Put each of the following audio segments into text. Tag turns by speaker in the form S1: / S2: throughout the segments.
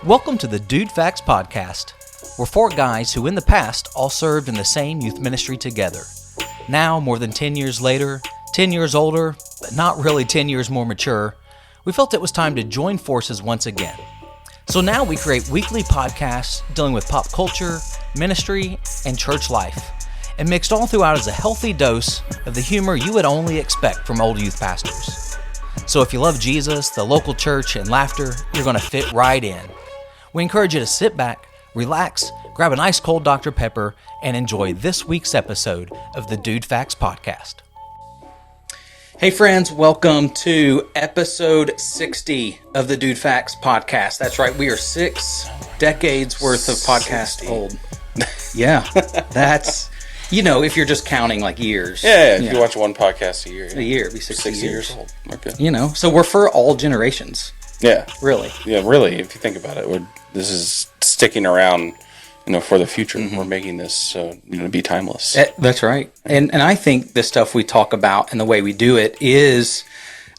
S1: Welcome to the DudeFax podcast. We're four guys who in the past all served in the same youth ministry together. Now, more than 10 years later, 10 years older, but not really 10 years more mature, we felt it was time to join forces once again. So now we create weekly podcasts dealing with pop culture, ministry, and church life, and mixed all throughout is a healthy dose of the humor you would only expect from old youth pastors. So if you love Jesus, the local church, and laughter, you're going to fit right in. We encourage you to sit back, relax, grab an ice cold Dr. Pepper, and enjoy this week's episode of the DudeFax podcast. Hey friends, welcome to episode 60 of the DudeFax podcast. That's right, we are 6 decades worth of podcast old. Yeah, that's, if you're just counting like years.
S2: Yeah, if you watch one podcast a year.
S1: A year, it'd be 60 years
S2: old. Okay.
S1: So we're for all generations.
S2: Yeah.
S1: Really.
S2: Yeah, really, if you think about it, this is sticking around, for the future. Mm-hmm. We're making this to be timeless.
S1: That's right. And I think the stuff we talk about and the way we do it is,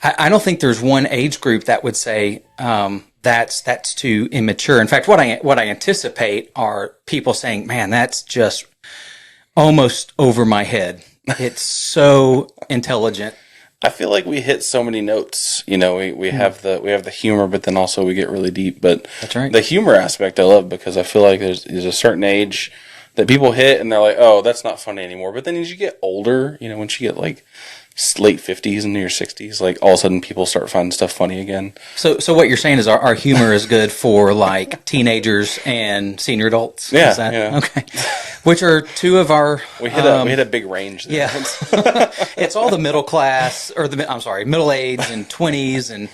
S1: I don't think there's one age group that would say that's too immature. In fact, what I anticipate are people saying, man, that's just almost over my head. It's so intelligent.
S2: I feel like we hit so many notes. We have the humor, but then also we get really deep. But
S1: that's right.
S2: The humor aspect I love because I feel like there's a certain age that people hit and they're like, oh, that's not funny anymore. But then as you get older, once you get like late 50s into your 60s, like all of a sudden people start finding stuff funny again.
S1: So what you're saying is our humor is good for like teenagers and senior adults?
S2: Yeah.
S1: Is that,
S2: yeah.
S1: Okay. Which are two of our...
S2: We hit a big range there.
S1: Yeah. It's all the middle class, middle age and 20s and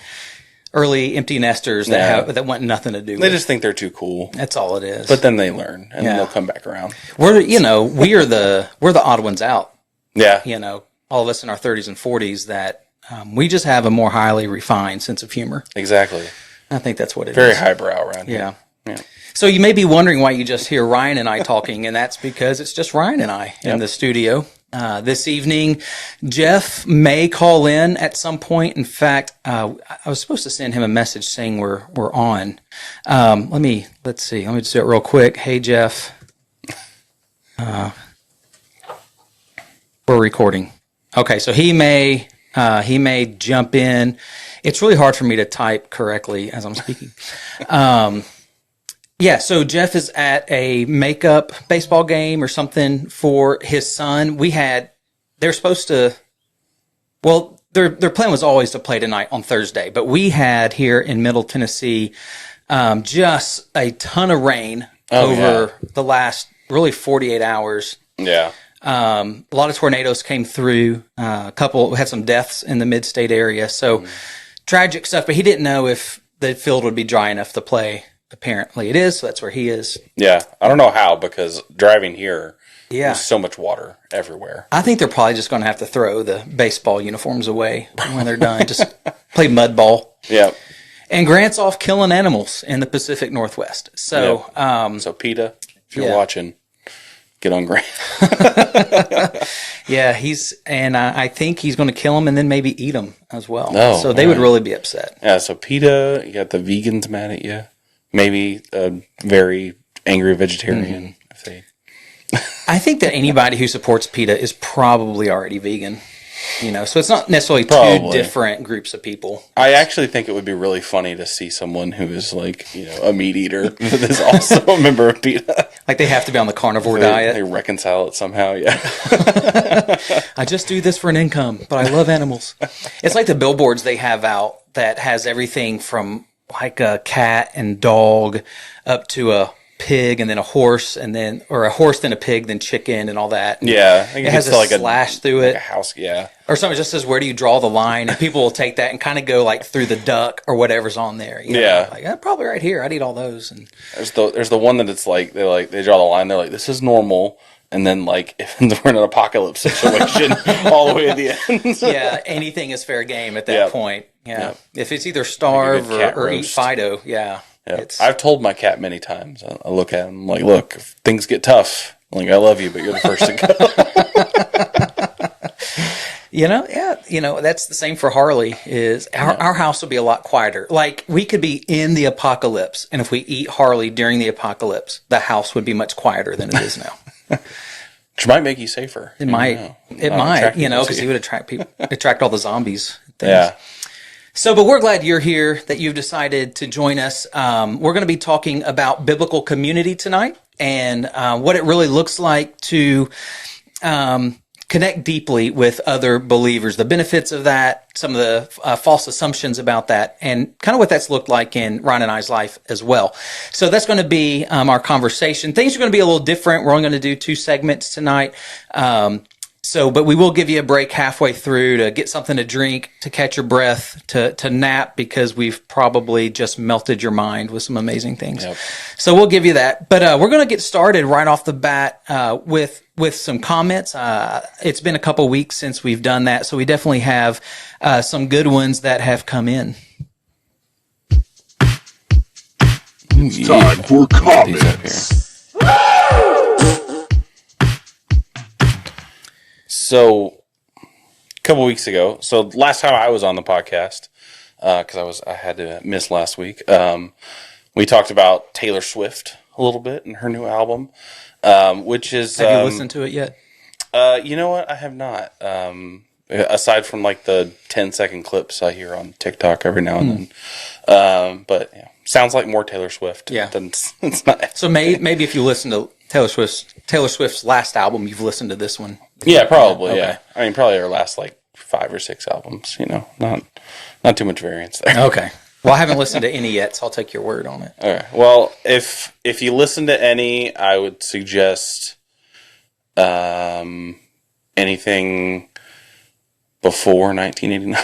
S1: early empty nesters that want nothing to do with.
S2: They just think they're too cool.
S1: That's all it is.
S2: But then they learn and they'll come back around.
S1: We're the odd ones out.
S2: Yeah.
S1: All of us in our 30s and 40s that we just have a more highly refined sense of humor.
S2: Exactly.
S1: I think that's what it
S2: Very
S1: is.
S2: Very highbrow around
S1: here.
S2: Yeah.
S1: So you may be wondering why you just hear Ryan and I talking, and that's because it's just Ryan and I in the studio. This evening, Jeff may call in at some point. In fact, I was supposed to send him a message saying we're on. Let's see. Let me just do it real quick. Hey, Jeff. We're recording. Okay, so he may jump in. It's really hard for me to type correctly as I'm speaking. So Jeff is at a makeup baseball game or something for his son. Their plan was always to play tonight on Thursday, but we had here in Middle Tennessee just a ton of rain over the last really 48 hours.
S2: Yeah.
S1: A lot of tornadoes came through. We had some deaths in the mid-state area. So tragic stuff, but he didn't know if the field would be dry enough to play. Apparently it is, so that's where he is.
S2: Yeah, I don't know how, because driving here, there's so much water everywhere.
S1: I think they're probably just going to have to throw the baseball uniforms away when they're done. Just play mud ball.
S2: Yeah.
S1: And Grant's off killing animals in the Pacific Northwest. So,
S2: so PETA, if you're watching, get on Grant.
S1: Yeah, I think he's going to kill them and then maybe eat them as well.
S2: Oh,
S1: so they would really be upset.
S2: Yeah, so PETA, you got the vegans mad at you. Maybe a very angry vegetarian.
S1: I think that anybody who supports PETA is probably already vegan. So it's not necessarily two different groups of people.
S2: I actually think it would be really funny to see someone who is like, a meat eater that is also a member of PETA.
S1: Like they have to be on the carnivore diet.
S2: They reconcile it somehow, yeah.
S1: I just do this for an income, but I love animals. It's like the billboards they have out that has everything from like a cat and dog up to a pig and then a horse or a horse then a pig then chicken and all that.
S2: Yeah.
S1: It has a slash through it.
S2: Like a house, yeah.
S1: Or something just says, where do you draw the line? And people will take that and kind of go like through the duck or whatever's on there.
S2: Yeah.
S1: Like, probably right here. I'd eat all those. And
S2: there's the one that it's like, they draw the line. They're like, this is normal. And then, like, if we're in an apocalypse situation, all the way at the end.
S1: Yeah, anything is fair game at that point. Yeah. Yep. If it's either starve or eat Fido,
S2: I've told my cat many times. I look at him like, look, if things get tough, I'm like, I love you, but you're the first to go.
S1: That's the same for Harley. Is our house will be a lot quieter. Like we could be in the apocalypse, and if we eat Harley during the apocalypse, the house would be much quieter than it is now.
S2: Which might make you safer.
S1: It might, because he would attract all the zombies. Things.
S2: Yeah.
S1: So, but we're glad you're here, that you've decided to join us. We're going to be talking about biblical community tonight and what it really looks like to connect deeply with other believers, the benefits of that, some of the false assumptions about that, and kind of what that's looked like in Ryan and I's life as well. So that's going to be our conversation. Things are going to be a little different. We're only going to do 2 segments tonight. But we will give you a break halfway through to get something to drink, to catch your breath, to nap, because we've probably just melted your mind with some amazing things. Yep. So we'll give you that. But we're going to get started right off the bat with some comments. It's been a couple weeks since we've done that, so we definitely have some good ones that have come in.
S3: Time for comments.
S2: So, a couple weeks ago, last time I was on the podcast, because I had to miss last week, we talked about Taylor Swift a little bit and her new album, which is...
S1: Have you listened to it yet?
S2: You know what? I have not. Aside from like the 10-second clips I hear on TikTok every now and then. But yeah, sounds like more Taylor Swift.
S1: Yeah.
S2: It's not.
S1: So maybe if you listen to Taylor Swift's last album, you've listened to this one.
S2: Yeah, probably.
S1: Okay.
S2: Yeah, I mean, probably her last like 5 or 6 albums. Not too much variance there.
S1: Okay. Well, I haven't listened to any yet, so I'll take your word on it.
S2: All right. Well, if you listen to any, I would suggest anything before 1989.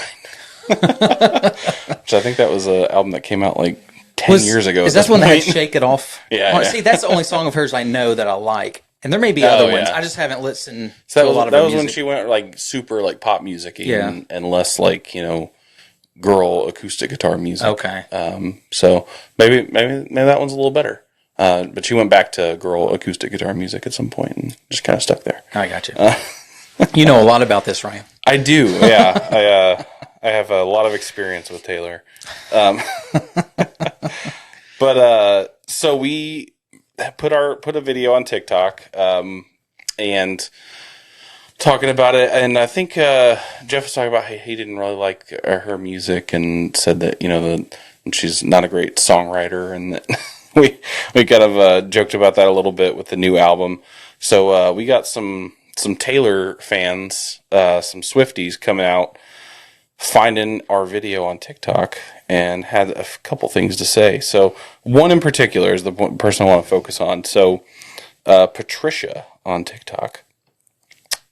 S2: Which I think that was an album that came out like 10 years ago.
S1: Is that the one that had Shake It Off?
S2: Yeah.
S1: See, that's the only song of hers I know that I like. And there may be other ones. I just haven't listened to a lot of her music.
S2: That was when she went like super like pop music-y and less like, girl acoustic guitar music.
S1: Okay.
S2: So maybe that one's a little better. But she went back to girl acoustic guitar music at some point and just kind of stuck there.
S1: I got you. You know a lot about this, Ryan.
S2: I do, yeah. I have a lot of experience with Taylor. So we put a video on TikTok and talking about it, and I think Jeff was talking about how he didn't really like her music and said that that she's not a great songwriter, and that we kind of joked about that a little bit with the new album. So we got some Taylor fans, some Swifties coming out, finding our video on TikTok and had a couple things to say. So one in particular is the person I want to focus on. So Patricia on TikTok,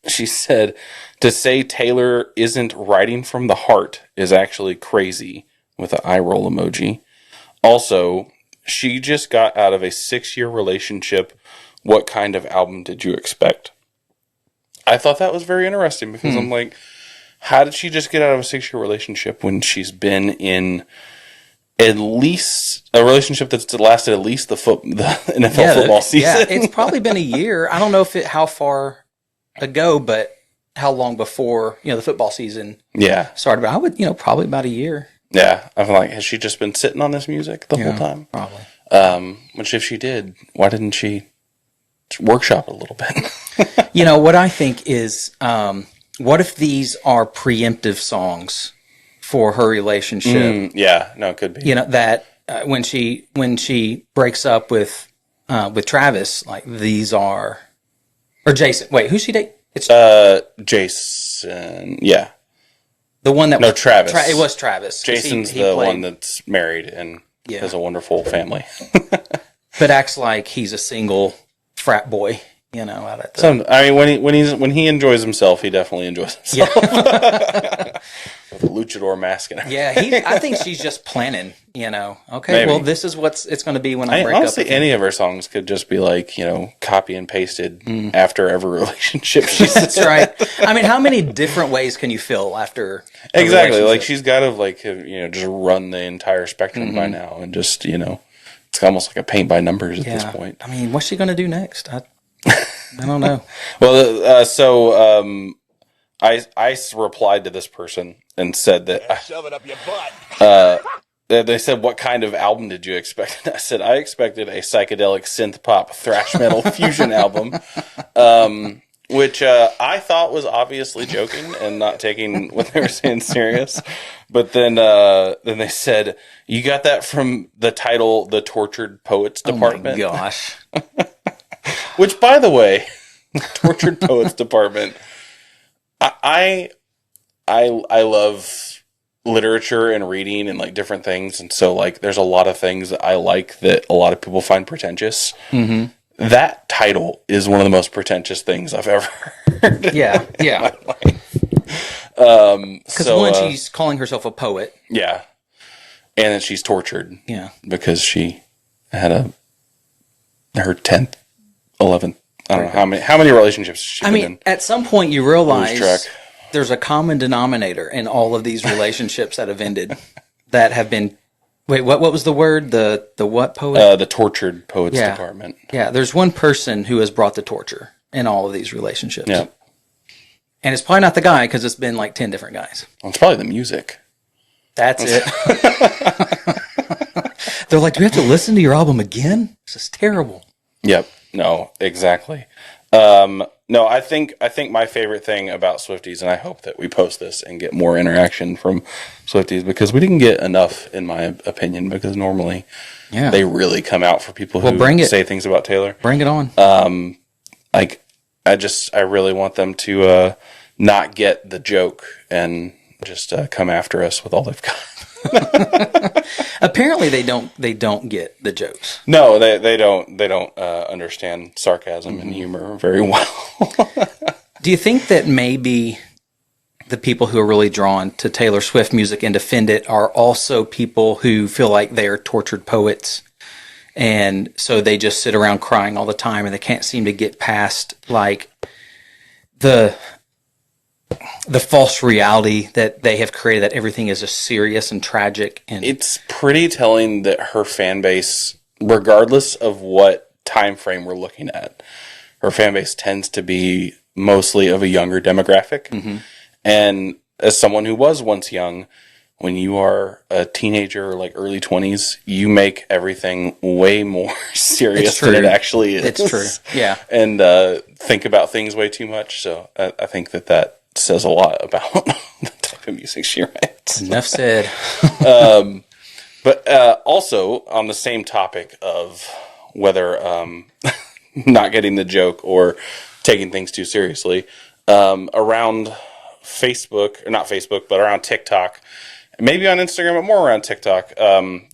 S2: she said, to say Taylor isn't writing from the heart is actually crazy, with an eye roll emoji. Also, she just got out of a 6-year relationship. What kind of album did you expect? I thought that was very interesting because I'm like, how did she just get out of a 6-year relationship when she's been in at least a relationship that's lasted at least the NFL football season?
S1: Yeah, it's probably been a year. I don't know how far ago, but how long before the football season started. But I would probably about a year.
S2: Yeah, I'm like, has she just been sitting on this music the whole time?
S1: Probably.
S2: Which if she did, why didn't she workshop it a little bit?
S1: What I think is, what if these are preemptive songs for her relationship?
S2: It could be.
S1: That when she breaks up with Travis, like these are, or Jason. Wait, who's she date? It's
S2: Jason. Yeah,
S1: the one that
S2: Travis.
S1: It was Travis.
S2: Jason's the one that's married and has a wonderful family,
S1: but acts like he's a single frat boy. Out at
S2: when he enjoys himself, he definitely enjoys himself. Yeah. With a luchador mask and everything.
S1: Yeah, I think she's just planning. Okay,
S2: Maybe.
S1: Well, this is what it's going to be when I break up.
S2: Honestly, any of her songs could just be like copy and pasted after every relationship she's
S1: That's right. I mean, how many different ways can you fill after?
S2: Exactly. Like she's got to just run the entire spectrum by now, and just it's almost like a paint by numbers at this point.
S1: I mean, what's she going to do next? I don't know.
S2: Well, so I replied to this person and said that
S3: Shove it up your butt.
S2: they said, what kind of album did you expect? I said, I expected a psychedelic synth pop thrash metal fusion album, which I thought was obviously joking and not taking what they were saying serious. But then they said, you got that from the title, The Tortured Poets Department.
S1: Oh my gosh.
S2: Which, by the way, Tortured Poets Department, I love literature and reading and like different things, and so like there's a lot of things that I like that a lot of people find pretentious. Mm-hmm. That title is one of the most pretentious things I've ever heard.
S1: Yeah.
S2: In my life.
S1: Because she's calling herself a poet.
S2: Yeah, and then she's tortured.
S1: Yeah,
S2: because she had her 10th, 11th. I don't know how many relationships she's been in.
S1: At some point you realize there's a common denominator in all of these relationships that have ended that have been. Wait, what was the word? The what poet?
S2: The Tortured Poets Department.
S1: Yeah, there's one person who has brought the torture in all of these relationships.
S2: Yeah.
S1: And it's probably not the guy because it's been like 10 different guys.
S2: Well, it's probably the music.
S1: That's it. They're like, do we have to listen to your album again? This is terrible.
S2: Yep. No, exactly. No, I think my favorite thing about Swifties, and I hope that we post this and get more interaction from Swifties, because we didn't get enough, in my opinion, because normally they really come out for people who say things about Taylor.
S1: Bring it on.
S2: I really want them to not get the joke and just come after us with all they've got.
S1: Apparently they don't get the jokes.
S2: No, they don't understand sarcasm and humor very well.
S1: Do you think that maybe the people who are really drawn to Taylor Swift music and defend it are also people who feel like they are tortured poets, and so they just sit around crying all the time and they can't seem to get past like the false reality that they have created, that everything is just serious and tragic? And
S2: it's pretty telling that her fan base, regardless of what time frame we're looking at, her fan base tends to be mostly of a younger demographic. Mm-hmm. And as someone who was once young, when you are a teenager, like early 20s, you make everything way more serious than it actually is.
S1: It's true. Yeah.
S2: And think about things way too much. So I think that says a lot about the type of music she writes.
S1: Enough said.
S2: But also on the same topic of whether not getting the joke or taking things too seriously, around Facebook, or not Facebook, but around TikTok, maybe on Instagram, but more around TikTok,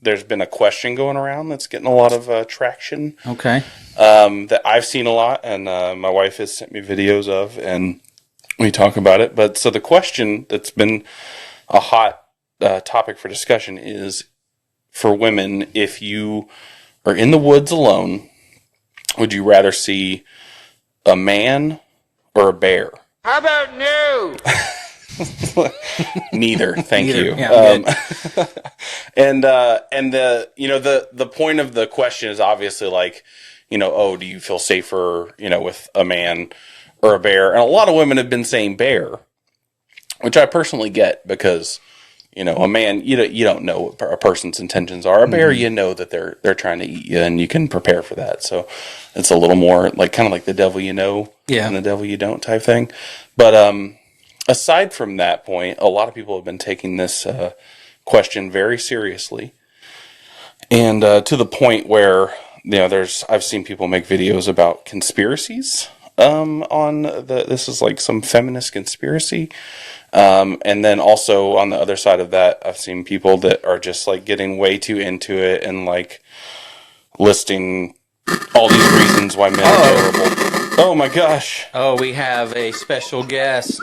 S2: there's been a question going around that's getting a lot of traction.
S1: Okay.
S2: That I've seen a lot, and my wife has sent me videos of, and we talk about it. But so the question that's been a hot topic for discussion is, for women, if you are in the woods alone, would you rather see a man or a bear?
S3: How about no?
S2: Neither, thank you.
S1: Yeah,
S2: and the point of the question is obviously like, do you feel safer, with a man or a bear? And a lot of women have been saying bear, which I personally get, because a man, you don't know what a person's intentions are. A bear, you know that they're trying to eat you, and you can prepare for that. So it's a little more like kind of like the devil you know, and the devil you don't type thing. But aside from that point, a lot of people have been taking this question very seriously, and to the point where I've seen people make videos about conspiracies. This is like some feminist conspiracy. And then also on the other side of that, I've seen people that are just like getting way too into it and like listing all these reasons why men are terrible. Oh my gosh.
S1: Oh, we have a special guest.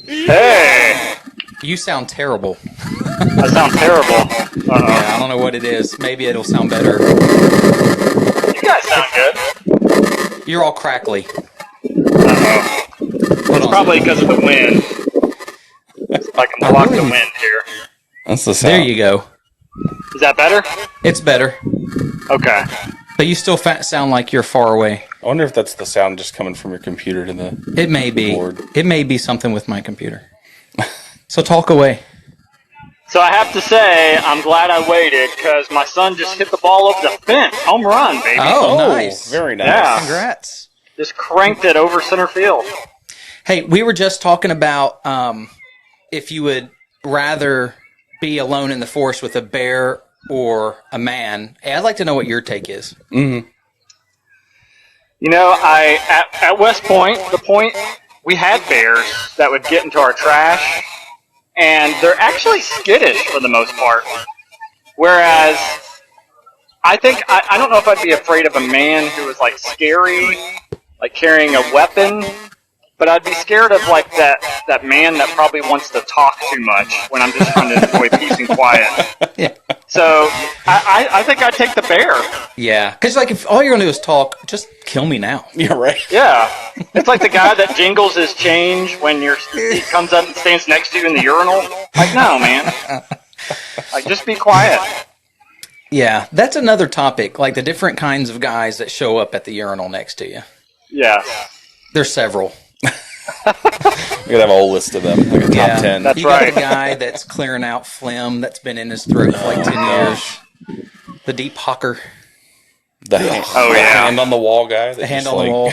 S4: Hey!
S1: You sound terrible.
S4: I sound terrible.
S1: Yeah, I don't know what it is. Maybe it'll sound better.
S4: You guys sound good.
S1: You're all crackly.
S4: It's probably because of the wind. I can block the wind here.
S2: That's the sound.
S1: There you go.
S4: Is that better?
S1: It's better.
S4: Okay.
S1: But you still sound like you're far away.
S2: I wonder if that's the sound just coming from your computer to the
S1: It may be.
S2: board.
S1: It may be something with my computer. So talk away.
S4: So I have to say, I'm glad I waited because my son just hit the ball over the fence. Home run, baby.
S1: Oh, nice.
S2: Very nice.
S4: Yeah.
S1: Congrats.
S4: Just cranked it over center field.
S1: Hey, we were just talking about if you would rather be alone in the forest with a bear or a man. Hey, I'd like to know what your take is.
S2: Mm-hmm.
S4: You know, at West Point, we had bears that would get into our trash, and they're actually skittish for the most part. Whereas, I think, I don't know if I'd be afraid of a man who was, like, scary, like carrying a weapon, but I'd be scared of, like, that man that probably wants to talk too much when I'm just trying to enjoy peace and quiet.
S1: Yeah.
S4: So, I think I'd take the bear.
S1: Yeah. Because, like, if all you're going to do is talk, just kill me now.
S2: Yeah, right.
S4: Yeah. It's like the guy that jingles his change when he comes up and stands next to you in the urinal. Like, no, man. Like, just be quiet.
S1: Yeah. That's another topic, like the different kinds of guys that show up at the urinal next to you.
S4: Yeah.
S1: There's several.
S2: We could have a whole list of them, like a top 10.
S4: That's
S1: you
S4: right.
S1: got the guy that's clearing out phlegm that's been in his throat for like 10 years. The deep hawker.
S2: The hand on the wall guy.
S1: The hand on the wall.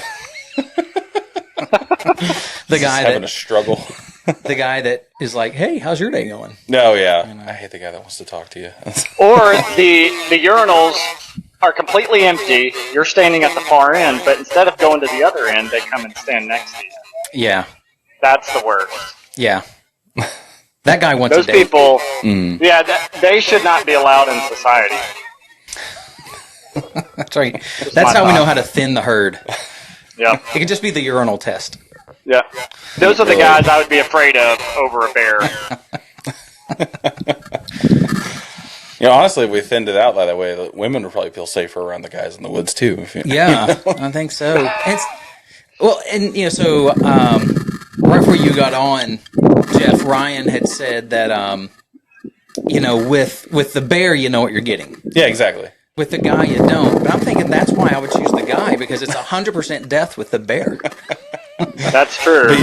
S1: The guy
S2: having a struggle.
S1: The guy that is like, hey, how's your day going?
S2: No, yeah. I hate the guy that wants to talk to you.
S4: Or the urinals are completely empty. You're standing at the far end, but instead of going to the other end, they come and stand next to you.
S1: Yeah.
S4: That's the worst.
S1: Yeah. That guy wants
S4: Those
S1: a date.
S4: people, yeah, they should not be allowed in society.
S1: That's right. That's how we know how to thin the herd.
S4: Yeah.
S1: It can just be the urinal test.
S4: Yeah. Those are the guys I would be afraid of over a bear.
S2: You know, honestly, if we thinned it out that way, the women would probably feel safer around the guys in the woods too. If you,
S1: Yeah, I think so. And you know, so right before you got on, Jeff, Ryan had said that you know, with the bear, you know what you're getting.
S2: Yeah, exactly.
S1: With the guy, you don't. But I'm thinking that's why I would choose the guy, because it's 100% death with the bear.
S4: That's true.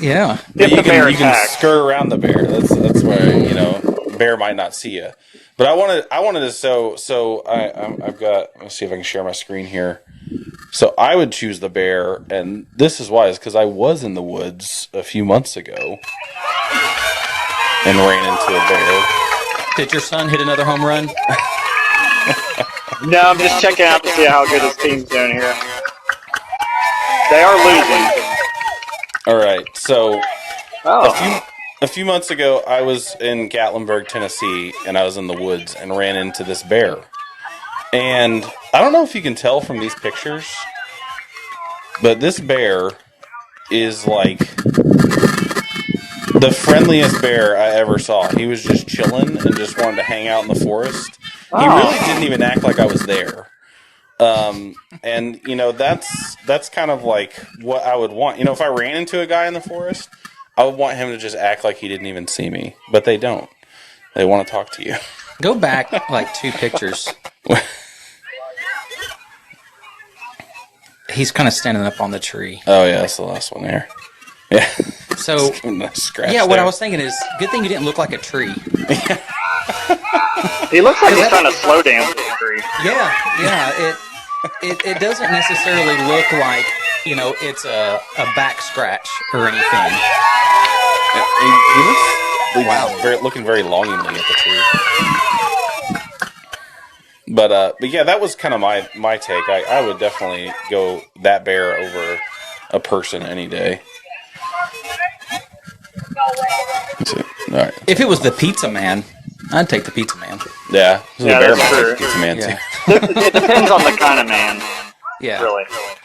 S1: Yeah.
S2: But
S4: If the bear
S2: you can
S4: attacks.
S2: skirt around the bear. That's where, you know, bear might not see you. But I wanted to so I've got, let's see if I can share my screen here. So I would choose the bear, and this is why, is because I was in the woods a few months ago and ran into a bear.
S1: Did your son hit another home run?
S4: No, I'm just checking out to see how good his team's doing here. They are losing.
S2: All right, so
S4: Oh.
S2: a few months ago, I was in Gatlinburg, Tennessee, and I was in the woods and ran into this bear. And I don't know if you can tell from these pictures, but this bear is like the friendliest bear I ever saw. He was just chilling and just wanted to hang out in the forest. He really didn't even act like I was there. And you know, that's kind of like what I would want. You know, if I ran into a guy in the forest, I would want him to just act like he didn't even see me, but they don't. They want to talk to you.
S1: Go back like 2 pictures. He's kind of standing up on the tree.
S2: Oh yeah, that's the last one there. Yeah.
S1: So
S2: Scratch
S1: yeah, what
S2: there.
S1: I was thinking is, good thing you didn't look like a tree.
S4: He looks like he's trying to slow dance the tree.
S1: Yeah. It doesn't necessarily look like, you know, it's a back scratch or anything.
S2: He looks looking very longingly at the tree. But yeah, that was kind of my take. I would definitely go that bear over a person any day. All right.
S1: If it was the pizza man, I'd take the pizza man.
S2: Yeah, the
S4: Yeah,
S2: bear
S4: that's
S2: might
S4: true.
S2: take pizza man
S1: Yeah.
S2: too.
S4: It depends on the kind of man,
S1: Yeah.
S4: really.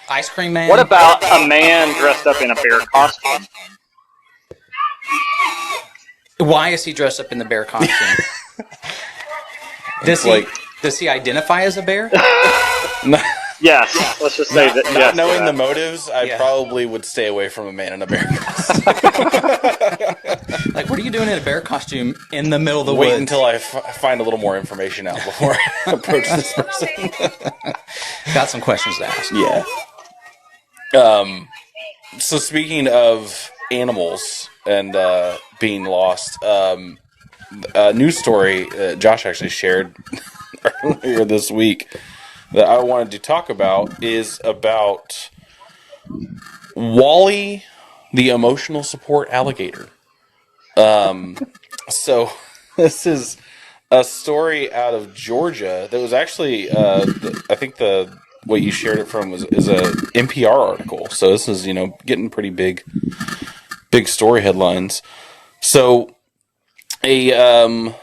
S1: Ice cream man.
S4: What about a man dressed up in a bear costume?
S1: Why is he dressed up in the bear costume? Does he identify as a bear?
S4: Yes, let's just say that.
S2: Not
S4: Yes,
S2: knowing
S4: to
S2: the
S4: that.
S2: motives, I
S1: Yeah.
S2: probably would stay away from a man in a bear costume.
S1: Like, what are you doing in a bear costume in the middle of the
S2: Wait
S1: woods?
S2: until I find a little more information out before I approach this person.
S1: Got some questions to ask.
S2: Yeah. So speaking of animals and being lost, a news story Josh actually shared earlier this week that I wanted to talk about is about Wally, the emotional support alligator. So this is a story out of Georgia that was actually, I think what you shared it from is a NPR article. So this is, getting pretty big story headlines. So Wally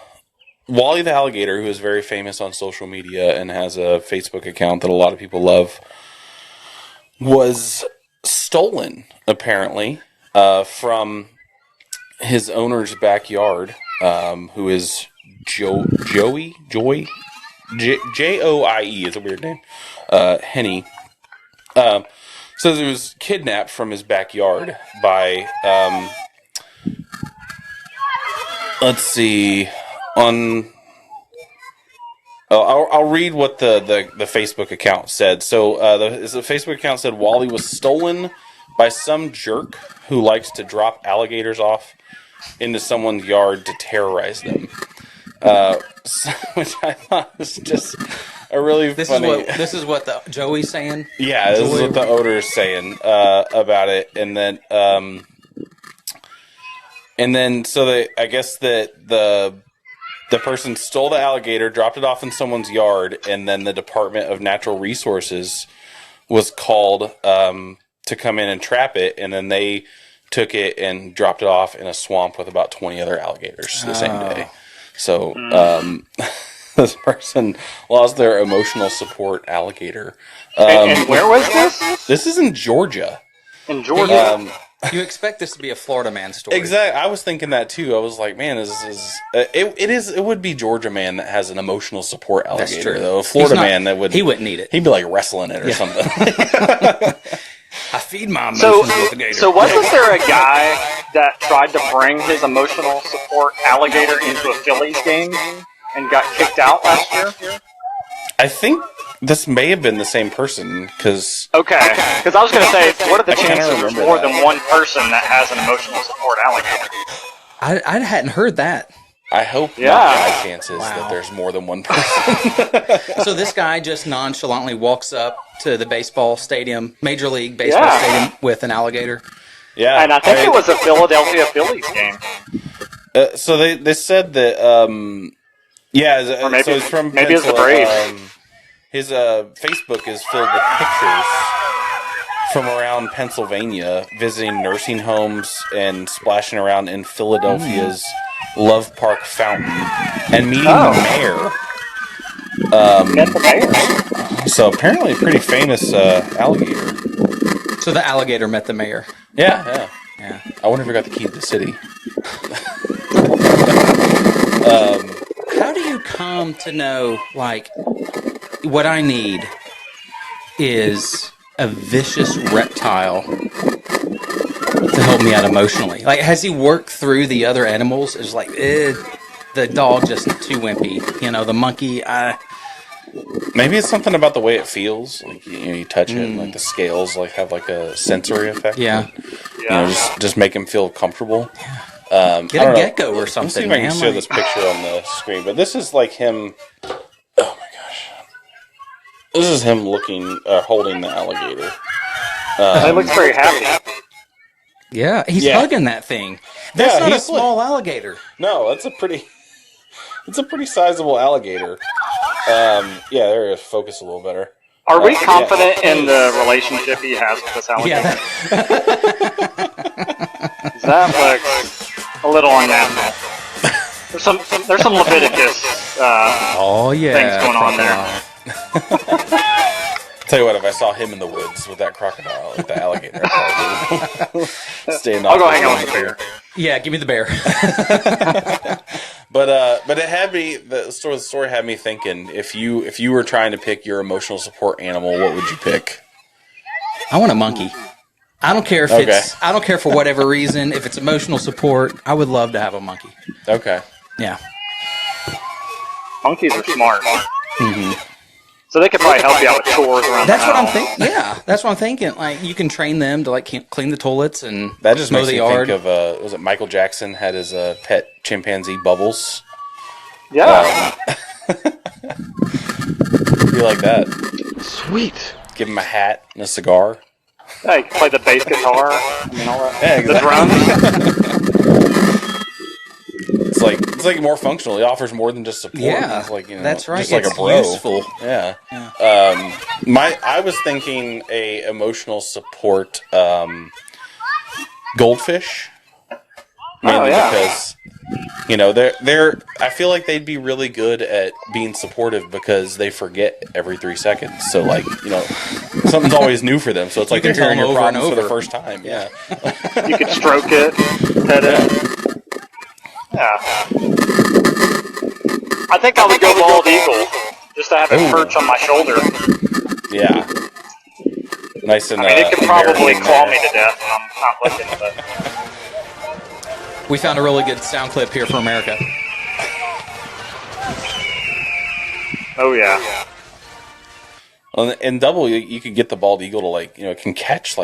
S2: the alligator, who is very famous on social media and has a Facebook account that a lot of people love, was stolen, apparently, from his owner's backyard, who is Joey? Joie is a weird name. Henny. So he was kidnapped from his backyard by, let's see, I'll read what the Facebook account said. So the Facebook account said Wally was stolen by some jerk who likes to drop alligators off into someone's yard to terrorize them. Which I thought was just a really funny.
S1: This is what the Joey's saying.
S2: Yeah, this is what the owner is saying about it, and then so I guess that the person stole the alligator, dropped it off in someone's yard, and then the Department of Natural Resources was called to come in and trap it, and then they took it and dropped it off in a swamp with about 20 other alligators the same day. So this person lost their emotional support alligator.
S4: And where was this?
S2: This is in Georgia.
S4: In Georgia.
S1: You expect this to be a Florida man story.
S2: Exactly. I was thinking that too. I was like, man, it would be Georgia man that has an emotional support alligator.
S1: That's true.
S2: Though. A Florida man that
S1: he wouldn't need it.
S2: He'd be like wrestling it or something.
S1: I feed my emotions with a gator.
S4: So wasn't there a guy that tried to bring his emotional support alligator into a Phillies game and got kicked out last year?
S2: I think this may have been the same person, because...
S4: Okay, because I was going to say, what are the chances there's more than one person that has an emotional support alligator?
S1: I hadn't heard that.
S2: I hope not high chances that there's more than one person.
S1: So this guy just nonchalantly walks up to the baseball stadium, Major League Baseball stadium, with an alligator.
S2: Yeah.
S4: And I think it was a Philadelphia Phillies game.
S2: So they said that... or maybe, so he's from
S4: maybe it's the Braves.
S2: His Facebook is filled with pictures from around Pennsylvania, visiting nursing homes and splashing around in Philadelphia's Love Park Fountain, and meeting the mayor.
S4: Met the mayor.
S2: So apparently a pretty famous alligator.
S1: So the alligator met the mayor.
S2: Yeah. I wonder if he got the key to the city.
S1: How do you come to know, like, what I need is a vicious reptile to help me out emotionally? Like, has he worked through the other animals? It's like, the dog just too wimpy. The monkey,
S2: Maybe it's something about the way it feels. Like, you touch it, and, like, the scales have like a sensory effect.
S1: Yeah.
S2: Just make him feel comfortable.
S1: Get a gecko or something.
S2: Let me see if I can show this picture on the screen. But this is like him. Oh my gosh! This is him holding the alligator.
S4: He looks very happy.
S1: Yeah, he's hugging that thing. That's not a small alligator.
S2: No, it's a pretty sizable alligator. There it is. Focus a little better.
S4: Are we confident in the relationship he has with this alligator? That looks a little unnatural. There's some Leviticus things going on there.
S2: Tell you what, if I saw him in the woods with that crocodile, like the alligator, I'd probably
S4: I'll go hang out with the bear.
S1: Yeah, give me the bear.
S2: But it had me. The story had me thinking. If you were trying to pick your emotional support animal, what would you pick?
S1: I want a monkey. I don't care if I don't care for whatever reason. If it's emotional support, I would love to have a monkey.
S2: Okay.
S1: Yeah.
S4: Monkeys are smart.
S2: Mm-hmm.
S4: So they could probably help you out with chores around
S5: That's
S4: the
S5: what I'm
S4: house.
S5: thinking. Yeah, that's what I'm thinking. Like, you can train them to like clean the toilets and
S2: That just
S5: mow
S2: makes
S5: the
S2: me
S5: yard.
S2: think of was it Michael Jackson had his pet chimpanzee Bubbles?
S4: Yeah.
S2: Be like that.
S3: Sweet.
S2: Give him a hat and a cigar.
S4: Yeah, you can play the bass guitar. I mean, all that.
S2: Yeah,
S4: The drums.
S2: It's like more functional. He offers more than just support.
S5: Yeah,
S2: It's like,
S5: that's right.
S2: Just like
S5: It's
S2: a bro.
S5: useful.
S2: Yeah. I was thinking a emotional support goldfish. Mainly because they're I feel like they'd be really good at being supportive because they forget every 3 seconds. So like, something's always new for them. So it's like they're hearing your problems for the first time. Yeah.
S4: You could stroke it, pet it. Yeah. I think I would go bald eagle just to have it perch on my shoulder.
S2: Yeah. Nice and
S4: I mean, it could probably
S2: American
S4: claw
S2: there.
S4: me to death when I'm not looking, but
S5: We found a really good sound clip here for America.
S4: oh yeah.
S2: In double, you could get the bald eagle to it can catch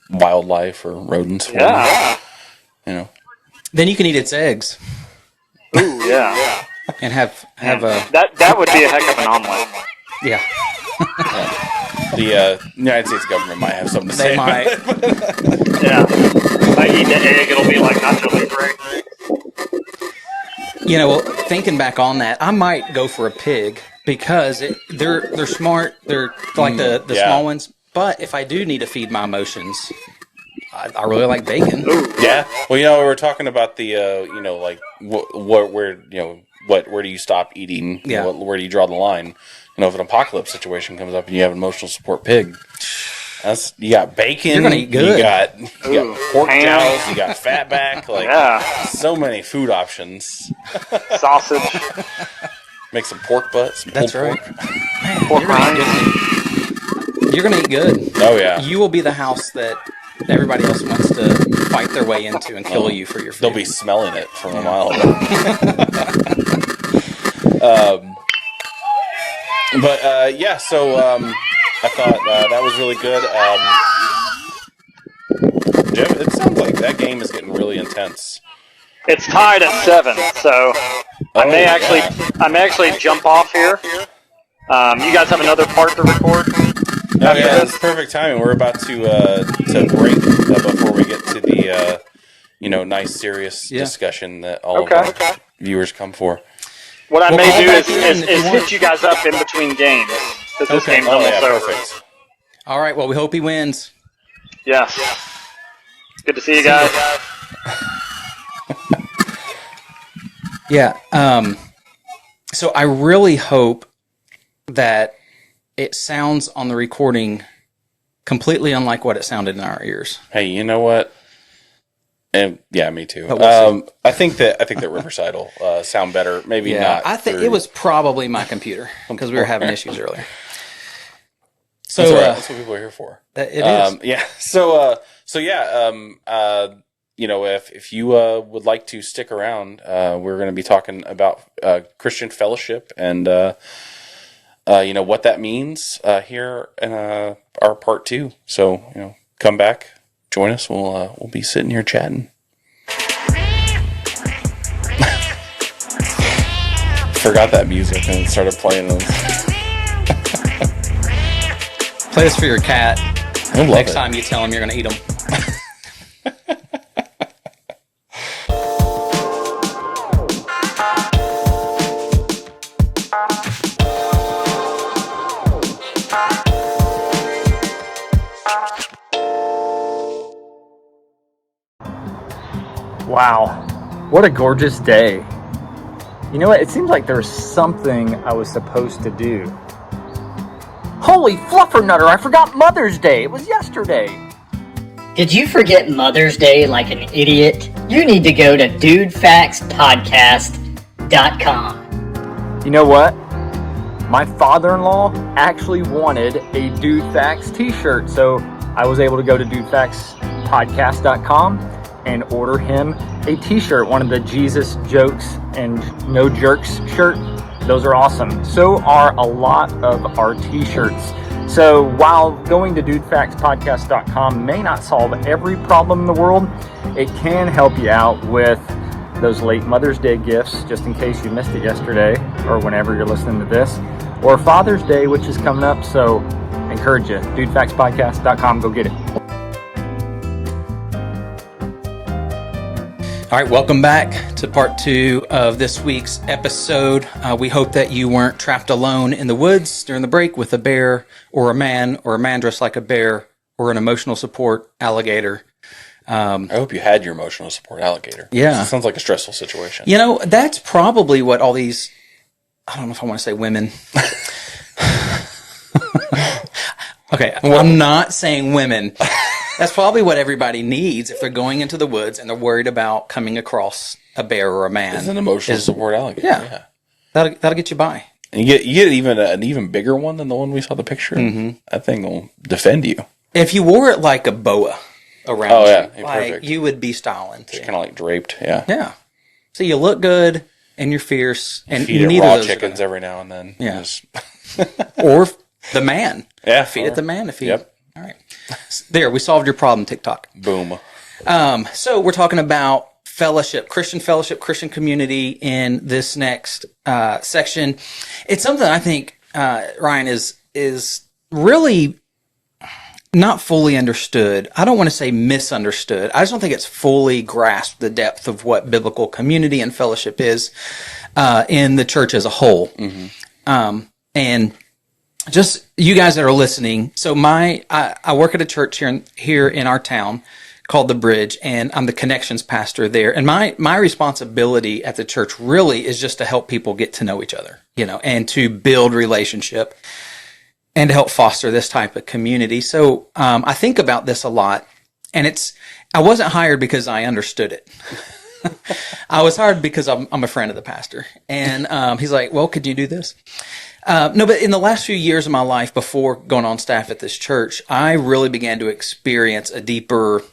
S2: wildlife or rodents. For
S4: Yeah.
S2: you.
S5: Then you can eat its eggs
S4: Ooh, yeah.
S5: and have a
S4: That would be a heck of an omelet.
S5: yeah.
S2: The United States government might have something to say.
S5: They might.
S4: Yeah. If I eat the egg, it'll be like Nacho Libre.
S5: Well, thinking back on that, I might go for a pig because they're smart. They're like the small ones. But if I do need to feed my emotions, I really like bacon.
S2: Yeah. Well, we were talking about the where do you stop eating?
S5: Yeah.
S2: Where do you draw the line? If an apocalypse situation comes up and you have an emotional support pig, you got bacon.
S5: You're gonna eat good.
S2: You got pork
S4: ham.
S2: jowls. You got fatback. So many food options.
S4: Sausage.
S2: Make some pork butts. Some
S5: That's
S2: pulled
S5: right.
S2: pork.
S4: Pork rinds.
S5: You're gonna eat good.
S2: Oh yeah.
S5: You will be the house that everybody else wants to fight their way into and kill you for your food.
S2: They'll be smelling it from a mile away. So I thought that was really good. Jeff, it sounds like that game is getting really intense.
S4: It's tied at 7, so I may actually jump off here. You guys have another part to record?
S2: Oh yeah, that's perfect timing. We're about to break before we get to the nice serious discussion that all of our viewers come for.
S4: What I may do is
S5: if you want.
S4: hit you guys up in between games. Because this game's
S2: Oh
S4: almost
S2: yeah,
S4: over.
S2: perfect.
S5: All right. Well, we hope he wins.
S4: Yes. Good to see you guys.
S5: Yeah. So I really hope that it sounds on the recording completely unlike what it sounded in our ears.
S2: Hey, you know what? And yeah, me too.
S5: We'll
S2: I think that Riverside will sound better. Maybe not.
S5: I think it was probably my computer because we were having issues earlier. So
S2: That's, right. That's what people are here for.
S5: it is.
S2: Yeah. If you would like to stick around, we're going to be talking about Christian fellowship and what that means here in our part 2. So come back, join us. We'll be sitting here chatting. Forgot that music and started playing those.
S5: Play this for your cat.
S2: I love
S5: Next
S2: it.
S5: time you tell him you're going to eat them.
S6: Wow, what a gorgeous day. You know what, it seems like there's something I was supposed to do. Holy fluffernutter, I forgot Mother's Day. It was yesterday.
S7: Did you forget Mother's Day like an idiot? You need to go to DudeFaxPodcast.com.
S6: You know what? My father-in-law actually wanted a DudeFax t-shirt, so I was able to go to DudeFaxPodcast.com and order him a t-shirt, one of the Jesus Jokes and No Jerks shirt Those are awesome. So are a lot of our t-shirts. So while going to DudeFaxPodcast.com may not solve every problem in the world, it can help you out with those late Mother's Day gifts, just in case you missed it yesterday or whenever you're listening to this, or Father's Day, which is coming up. So encourage you. DudeFaxPodcast.com. Go get it.
S5: All right, welcome back to part 2 of this week's episode. We hope that you weren't trapped alone in the woods during the break with a bear or a man dressed like a bear or an emotional support alligator.
S2: I hope you had your emotional support alligator.
S5: Yeah.
S2: It sounds like a stressful situation.
S5: You know, that's probably what all these, I don't know if I want to say women. Okay, I'm not saying women. That's probably what everybody needs if they're going into the woods and they're worried about coming across a bear or a man.
S2: It's an emotional support alligator.
S5: Yeah. That'll get you by.
S2: And you get even an even bigger one than the one we saw the picture. Mm-hmm. That thing will defend you.
S5: If you wore it like a boa around you, like
S2: perfect.
S5: you would be styling.
S2: Just kind of like draped, yeah.
S5: Yeah. So you look good and you're fierce. And
S2: feed it
S5: neither
S2: raw
S5: of those
S2: chickens every now and then.
S5: Yeah. Or the man.
S2: Yeah.
S5: Feed it the man if you...
S2: Yep.
S5: All right. There, we solved your problem, TikTok.
S2: Boom.
S5: So we're talking about fellowship, Christian community in this next section. It's something I think, Ryan, is really not fully understood. I don't want to say misunderstood. I just don't think it's fully grasped the depth of what biblical community and fellowship is in the church as a whole. Mm-hmm. And just you guys that are listening. So I work at a church here in our town called The Bridge, and I'm the connections pastor there. And my responsibility at the church really is just to help people get to know each other, and to build relationship and to help foster this type of community. So I think about this a lot, and I wasn't hired because I understood it. I was hired because I'm a friend of the pastor, and he's like, "Well, could you do this?" No, but in the last few years of my life before going on staff at this church, I really began to experience a deeper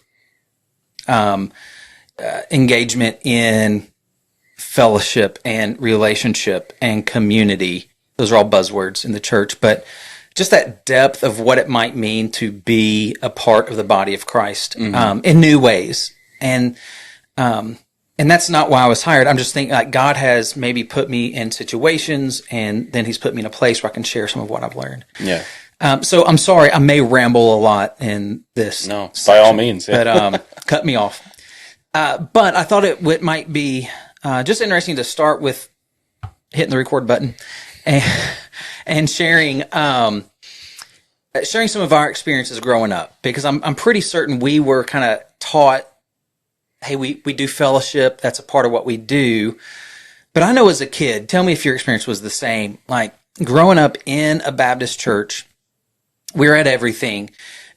S5: engagement in fellowship and relationship and community. Those are all buzzwords in the church, but just that depth of what it might mean to be a part of the body of Christ in new ways. And that's not why I was hired. I'm just thinking like God has maybe put me in situations, and then he's put me in a place where I can share some of what I've learned.
S2: Yeah.
S5: So I'm sorry, I may ramble a lot in this.
S2: No,
S5: section,
S2: by all means. Yeah.
S5: But cut me off. But I thought it might be just interesting to start with hitting the record button and sharing some of our experiences growing up, because I'm pretty certain we were kind of taught, hey, we do fellowship. That's a part of what we do. But I know as a kid, tell me if your experience was the same. Like growing up in a Baptist church, we were at everything.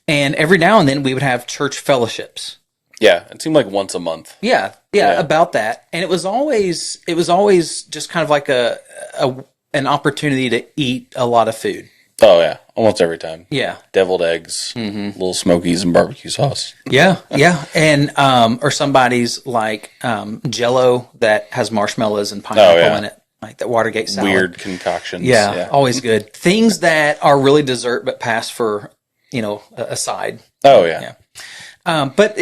S5: And every now and then we would have church fellowships.
S2: Yeah. It seemed like once a month.
S5: Yeah, about that. And it was always just kind of like an opportunity to eat a lot of food.
S2: Oh, yeah. Almost every time.
S5: Yeah.
S2: Deviled eggs, little smokies, and barbecue sauce.
S5: Yeah. And, or somebody's like, Jell-O that has marshmallows and pineapple in it. Like that Watergate salad.
S2: Weird concoctions.
S5: Yeah. Always good. Things that are really dessert, but pass for, a side.
S2: Oh, yeah.
S5: But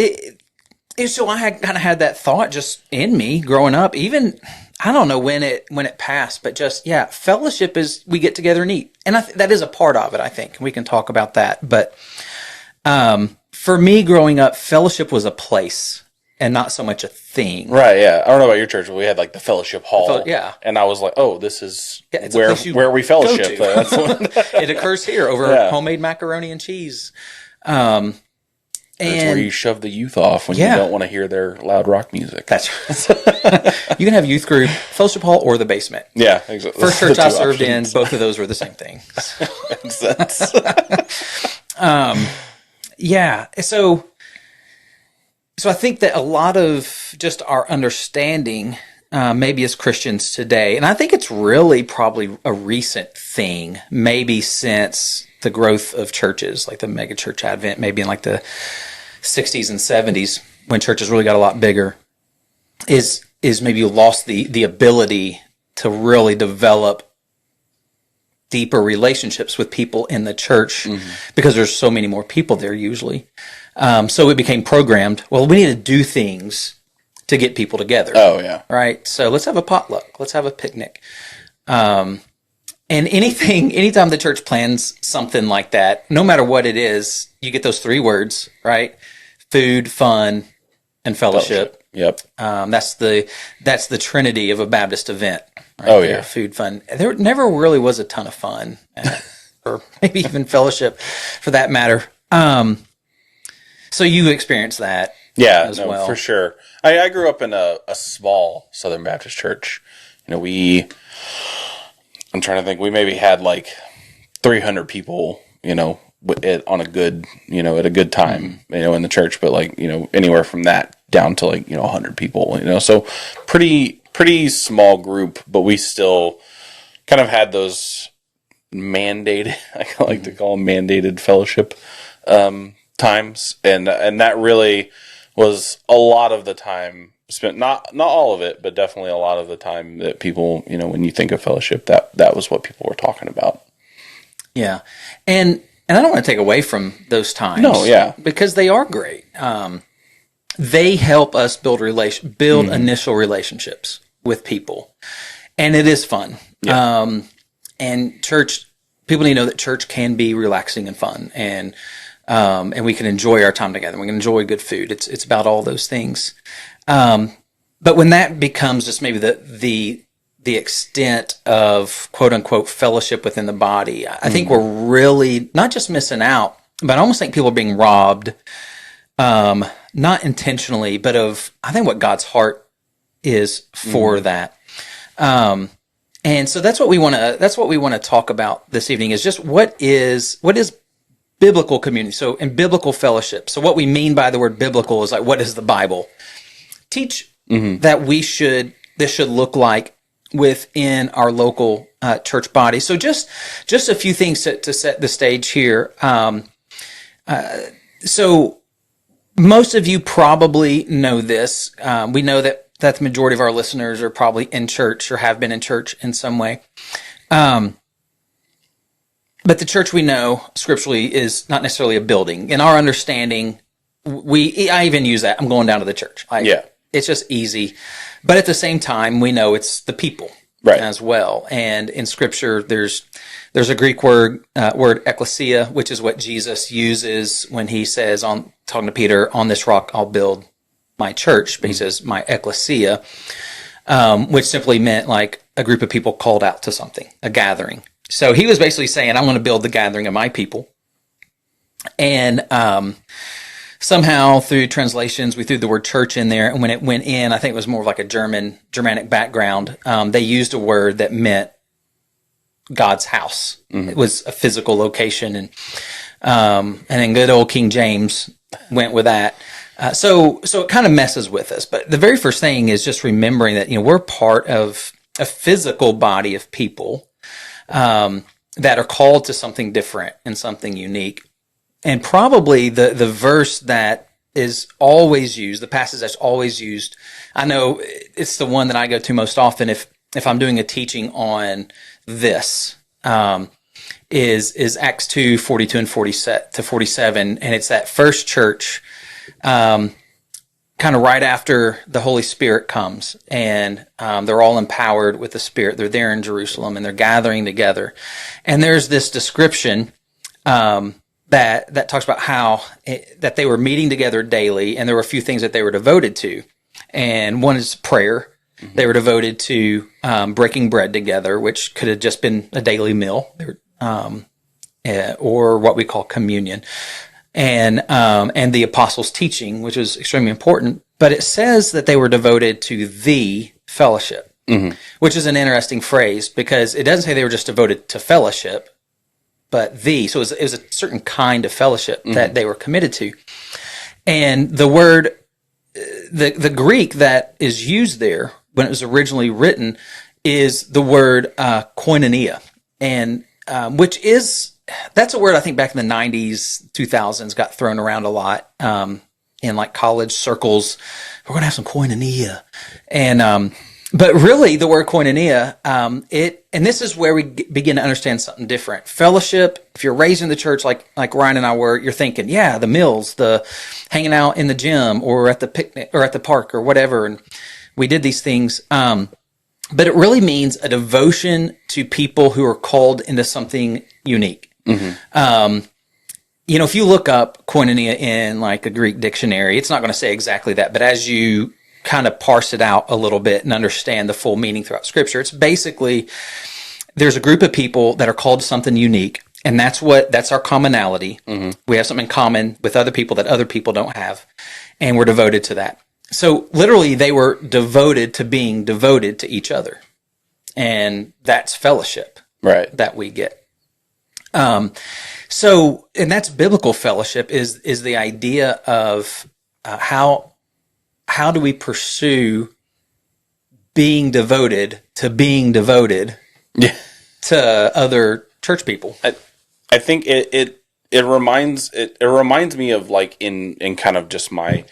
S5: so I had that thought just in me growing up, even, I don't know when it passed, but just, fellowship is we get together and eat. And that is a part of it, I think. We can talk about that. But for me growing up, fellowship was a place and not so much a thing.
S2: Right, yeah. I don't know about your church, but we had like the fellowship hall.
S5: Yeah.
S2: And I was like, oh, this is
S5: it's
S2: where we fellowship. That's
S5: it occurs here over homemade macaroni and cheese.
S2: That's where you shove the youth off when you don't want to hear their loud rock music.
S5: That's right. You can have youth group, fellowship hall, or the basement.
S2: Yeah, exactly.
S5: First church I served in, both of those were the same thing. So I think that a lot of just our understanding, maybe as Christians today, and I think it's really probably a recent thing, maybe since the growth of churches, like the mega church advent, maybe in like the 60s and 70s, when churches really got a lot bigger, is maybe you lost the ability to really develop deeper relationships with people in the church because there's so many more people there usually. So it became programmed. Well, we need to do things to get people together.
S2: Oh yeah.
S5: Right. So let's have a potluck. Let's have a picnic. And anytime the church plans something like that, no matter what it is, you get those three words, right? Food, fun, and fellowship.
S2: Yep.
S5: That's the trinity of a Baptist event. Right
S2: Oh
S5: there.
S2: yeah.
S5: Food, fun. There never really was a ton of fun, or maybe even fellowship, for that matter. So you experienced that, as well,
S2: for sure. I grew up in a small Southern Baptist church. I'm trying to think. We maybe had like 300 people, on a good, at a good time, in the church. But like, anywhere from that down to like, 100 people, so pretty small group, but we still kind of had those mandated, I like to call them mandated fellowship times, and that really was a lot of the time spent, not all of it, but definitely a lot of the time that people, when you think of fellowship, that was what people were talking about.
S5: Yeah, and I don't want to take away from those times.
S2: No, yeah,
S5: because they are great. They help us build initial relationships with people, and it is fun. Yeah. And church, people need to know that church can be relaxing and fun, and we can enjoy our time together. We can enjoy good food. It's about all those things. But when that becomes just maybe the extent of quote unquote fellowship within the body, I think we're really not just missing out, but I almost think people are being robbed, not intentionally, but of, I think, what God's heart is for that. And so that's what we want to talk about this evening, is just what is biblical community. So in biblical fellowship. So what we mean by the word biblical is like, what does the Bible teach that this should look like within our local church body? So just a few things to set the stage here. So most of you probably know this. We know that the majority of our listeners are probably in church or have been in church in some way. But the church, we know scripturally, is not necessarily a building. In our understanding, I even use that. I'm going down to the church. It's just easy. But at the same time, we know it's the people as well. And in scripture, there's a Greek word ecclesia, which is what Jesus uses when he says, talking to Peter, on this rock I'll build my church. But he says my ecclesia, which simply meant like a group of people called out to something, a gathering. So he was basically saying, I'm going to build the gathering of my people. And somehow through translations, we threw the word church in there. And when it went in, I think it was more of like a Germanic background. They used a word that meant God's house. It was a physical location. And then good old King James went with that. So it kind of messes with us. But the very first thing is just remembering that, we're part of a physical body of people that are called to something different and something unique. And probably the verse that is always used, the passage that's always used, I know it's the one that I go to most often if I'm doing a teaching on this, is Acts 2, 42 and 47. And it's that first church, kind of right after the Holy Spirit comes, and they're all empowered with the Spirit. They're there in Jerusalem, and they're gathering together. And there's this description that talks about how that they were meeting together daily, and there were a few things that they were devoted to. And one is prayer. They were devoted to breaking bread together, which could have just been a daily meal, or what we call communion. And the apostles' teaching, which was extremely important. But it says that they were devoted to the fellowship, which is an interesting phrase, because it doesn't say they were just devoted to fellowship, but so it was a certain kind of fellowship that they were committed to. And the word, the Greek that is used there when it was originally written is the word koinonia, and which is, that's a word I think back in the 90s, 2000s got thrown around a lot in like college circles. We're going to have some koinonia. And But really, the word koinonia, and this is where we begin to understand something different. Fellowship, if you're raised in the church like Ryan and I were, you're thinking, yeah, the meals, the hanging out in the gym or at the picnic or at the park or whatever. And we did these things. But it really means a devotion to people who are called into something unique. Mm-hmm. If you look up koinonia in like a Greek dictionary, it's not going to say exactly that, but as you kind of parse it out a little bit and understand the full meaning throughout Scripture, it's basically there's a group of people that are called to something unique, and that's our commonality. Mm-hmm. We have something in common with other people that other people don't have, and we're devoted to that. So literally, they were devoted to being devoted to each other, and that's fellowship,
S2: right?
S5: That we get. And that's biblical fellowship is the idea of how do we pursue being devoted to other church people?
S2: I think it reminds me of like in kind of just my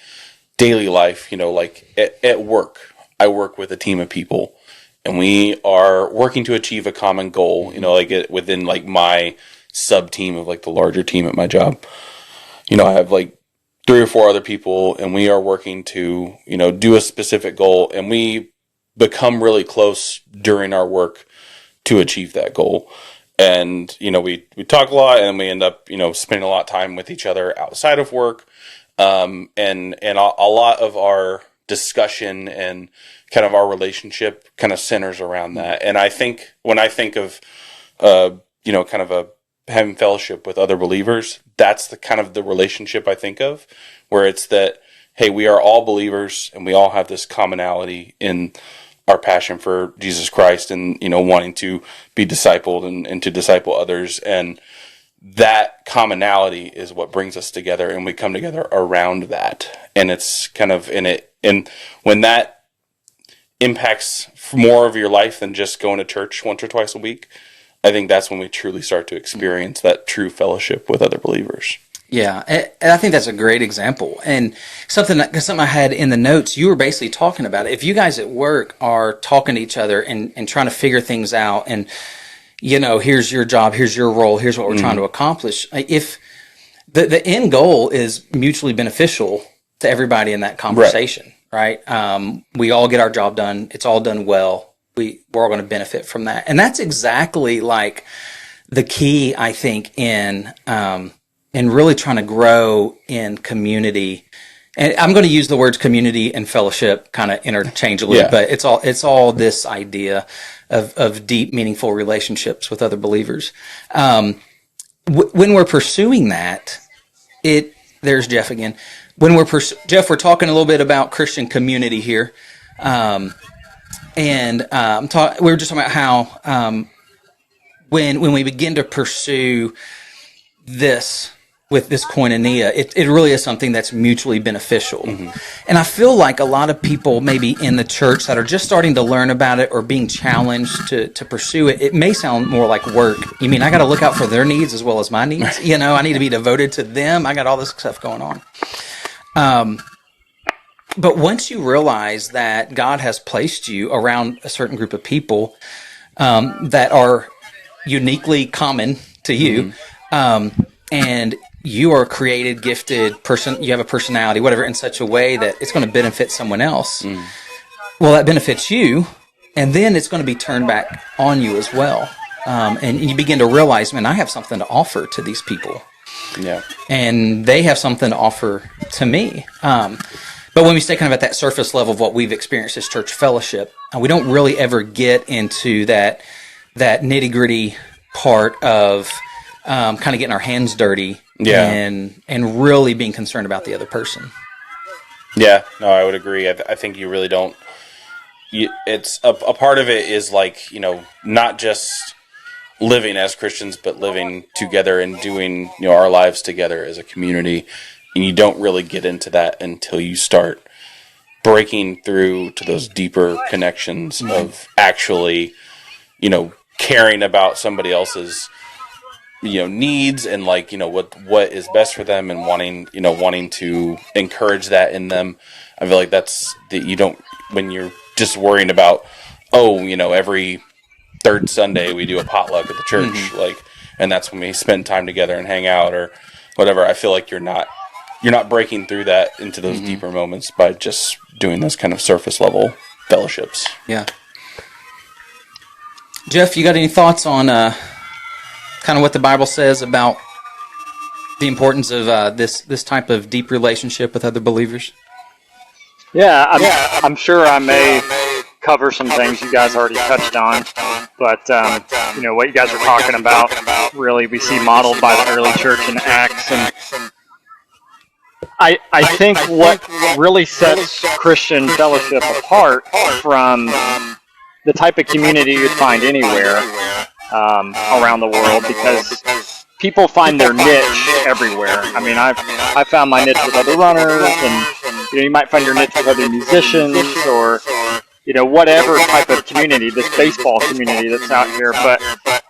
S2: daily life, like at work. I work with a team of people, and we are working to achieve a common goal. Within like my sub team of like the larger team at my job. I have like 3 or 4 other people, and we are working to, do a specific goal, and we become really close during our work to achieve that goal. And, we talk a lot, and we end up, spending a lot of time with each other outside of work. And a lot of our discussion and kind of our relationship kind of centers around that. And I think when I think of, kind of having fellowship with other believers, that's the kind of the relationship I think of, where it's that, hey, we are all believers and we all have this commonality in our passion for Jesus Christ and, wanting to be discipled and to disciple others. And that commonality is what brings us together, and we come together around that. And it's kind of and when that impacts more of your life than just going to church once or twice a week, I think that's when we truly start to experience that true fellowship with other believers.
S5: Yeah, and I think that's a great example. And something I had in the notes, you were basically talking about it. If you guys at work are talking to each other and trying to figure things out, and, here's your job, here's your role, here's what we're trying to accomplish. If the end goal is mutually beneficial to everybody in that conversation, right? We all get our job done. It's all done well. We're all going to benefit from that. And that's exactly like the key, I think, in really trying to grow in community. And I'm going to use the words community and fellowship kind of interchangeably, but it's all this idea of deep, meaningful relationships with other believers. When we're pursuing that, there's Jeff again. Jeff, we're talking a little bit about Christian community here. And we were just talking about how when we begin to pursue this with this koinonia, it really is something that's mutually beneficial. Mm-hmm. And I feel like a lot of people maybe in the church that are just starting to learn about it or being challenged to pursue it, it may sound more like work. You mean I got to look out for their needs as well as my needs? I need to be devoted to them. I got all this stuff going on. But once you realize that God has placed you around a certain group of people that are uniquely common to you, and you are created, gifted person, you have a personality, whatever, in such a way that it's going to benefit someone else. Well, that benefits you, and then it's going to be turned back on you as well. And you begin to realize, man, I have something to offer to these people.
S2: Yeah.
S5: And they have something to offer to me. But when we stay kind of at that surface level of what we've experienced as church fellowship, we don't really ever get into that nitty-gritty part of kind of getting our hands dirty and really being concerned about the other person.
S2: Yeah, no, I would agree. I think you really don't. It's a part of it is like, not just living as Christians, but living together and doing, our lives together as a community. And you don't really get into that until you start breaking through to those deeper connections of actually, caring about somebody else's, needs and like, what is best for them and wanting to encourage that in them. I feel like that's that you don't, when you're just worrying about, every third Sunday we do a potluck at the church, and that's when we spend time together and hang out or whatever. I feel like you're not breaking through that into those deeper moments by just doing those kind of surface level fellowships.
S5: Yeah. Jeff, you got any thoughts on kind of what the Bible says about the importance of this type of deep relationship with other believers?
S4: Yeah, I'm sure I may cover some things you guys already touched on, but what you guys are talking about, really, we see modeled by the early church in Acts, and I think what really sets Christian fellowship apart from the type of community you'd find anywhere around the world, because people find their niche everywhere. I mean, I found my niche with other runners, and you might find your niche with other musicians, or whatever type of community, this baseball community that's out here. But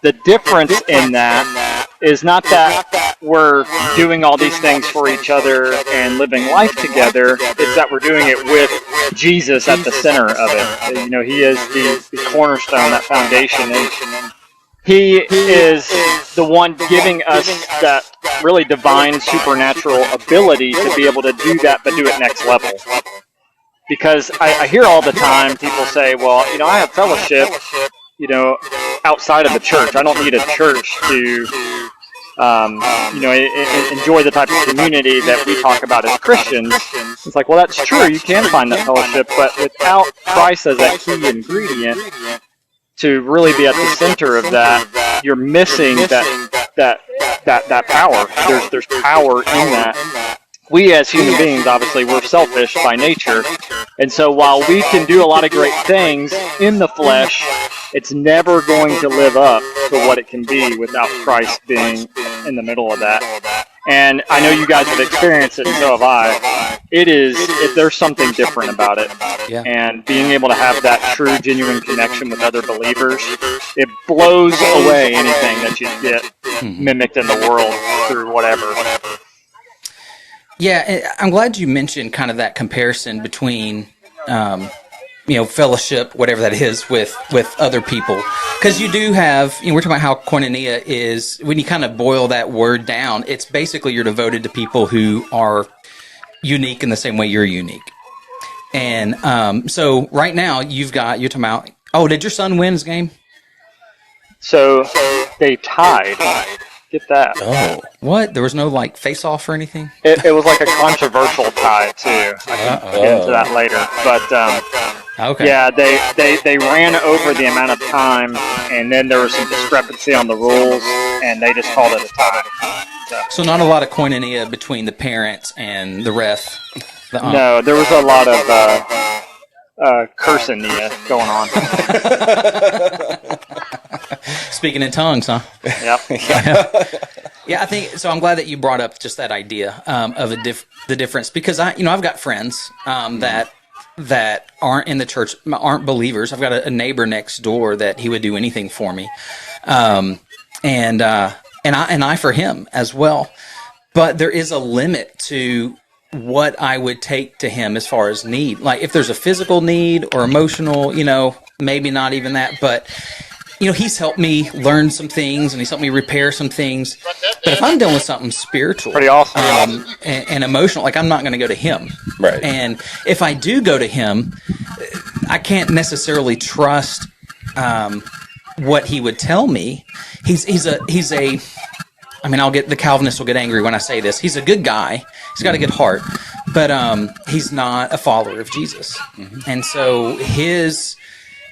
S4: the difference in that is not that we're doing all these things for each other and living life together. It's that we're doing it with Jesus at the center of it. He is the cornerstone, that foundation, and He is the one giving us that really divine, supernatural ability to be able to do that, but do it next level. Because I hear all the time people say, well, I have fellowship, outside of the church. I don't need a church to, enjoy the type of community that we talk about as Christians. It's like, well, that's true. You can find that fellowship, but without Christ as a key ingredient to really be at the center of that, you're missing that power. There's power in that. We as human beings, obviously, we're selfish by nature. And so while we can do a lot of great things in the flesh, it's never going to live up to what it can be without Christ being in the middle of that. And I know you guys have experienced it, and so have I. There's something different about it.
S5: Yeah.
S4: And being able to have that true, genuine connection with other believers, it blows away anything that you get mimicked in the world through whatever.
S5: Yeah, I'm glad you mentioned kind of that comparison between, fellowship, whatever that is, with other people. Because you do have, we're talking about how koinonia is, when you kind of boil that word down, it's basically you're devoted to people who are unique in the same way you're unique. And so right now you're talking about, did your son win his game?
S4: So they tied. Get that.
S5: Oh. What? There was no, face-off or anything?
S4: It was like a controversial tie, too. I can get into that later. But,
S5: okay.
S4: Yeah, they ran over the amount of time, and then there was some discrepancy on the rules, and they just called it a tie.
S5: So not a lot of koinonia between the parents and the ref?
S4: No, there was a lot of cursing-nia going on.
S5: Speaking in tongues, huh?
S4: Yep.
S5: Yeah, I think so. I'm glad that you brought up just that idea of the difference, because I've got friends that aren't in the church, aren't believers. I've got a neighbor next door that he would do anything for me, and I for him as well. But there is a limit to what I would take to him as far as need. Like if there's a physical need or emotional, maybe not even that, but he's helped me learn some things and he's helped me repair some things. But if I'm dealing with something spiritual,
S4: pretty awesome,
S5: and emotional, I'm not going to go to him.
S2: Right.
S5: And if I do go to him, I can't necessarily trust what he would tell me. He's a the Calvinists will get angry when I say this. He's a good guy. He's got a good heart, but he's not a follower of Jesus. Mm-hmm. And so his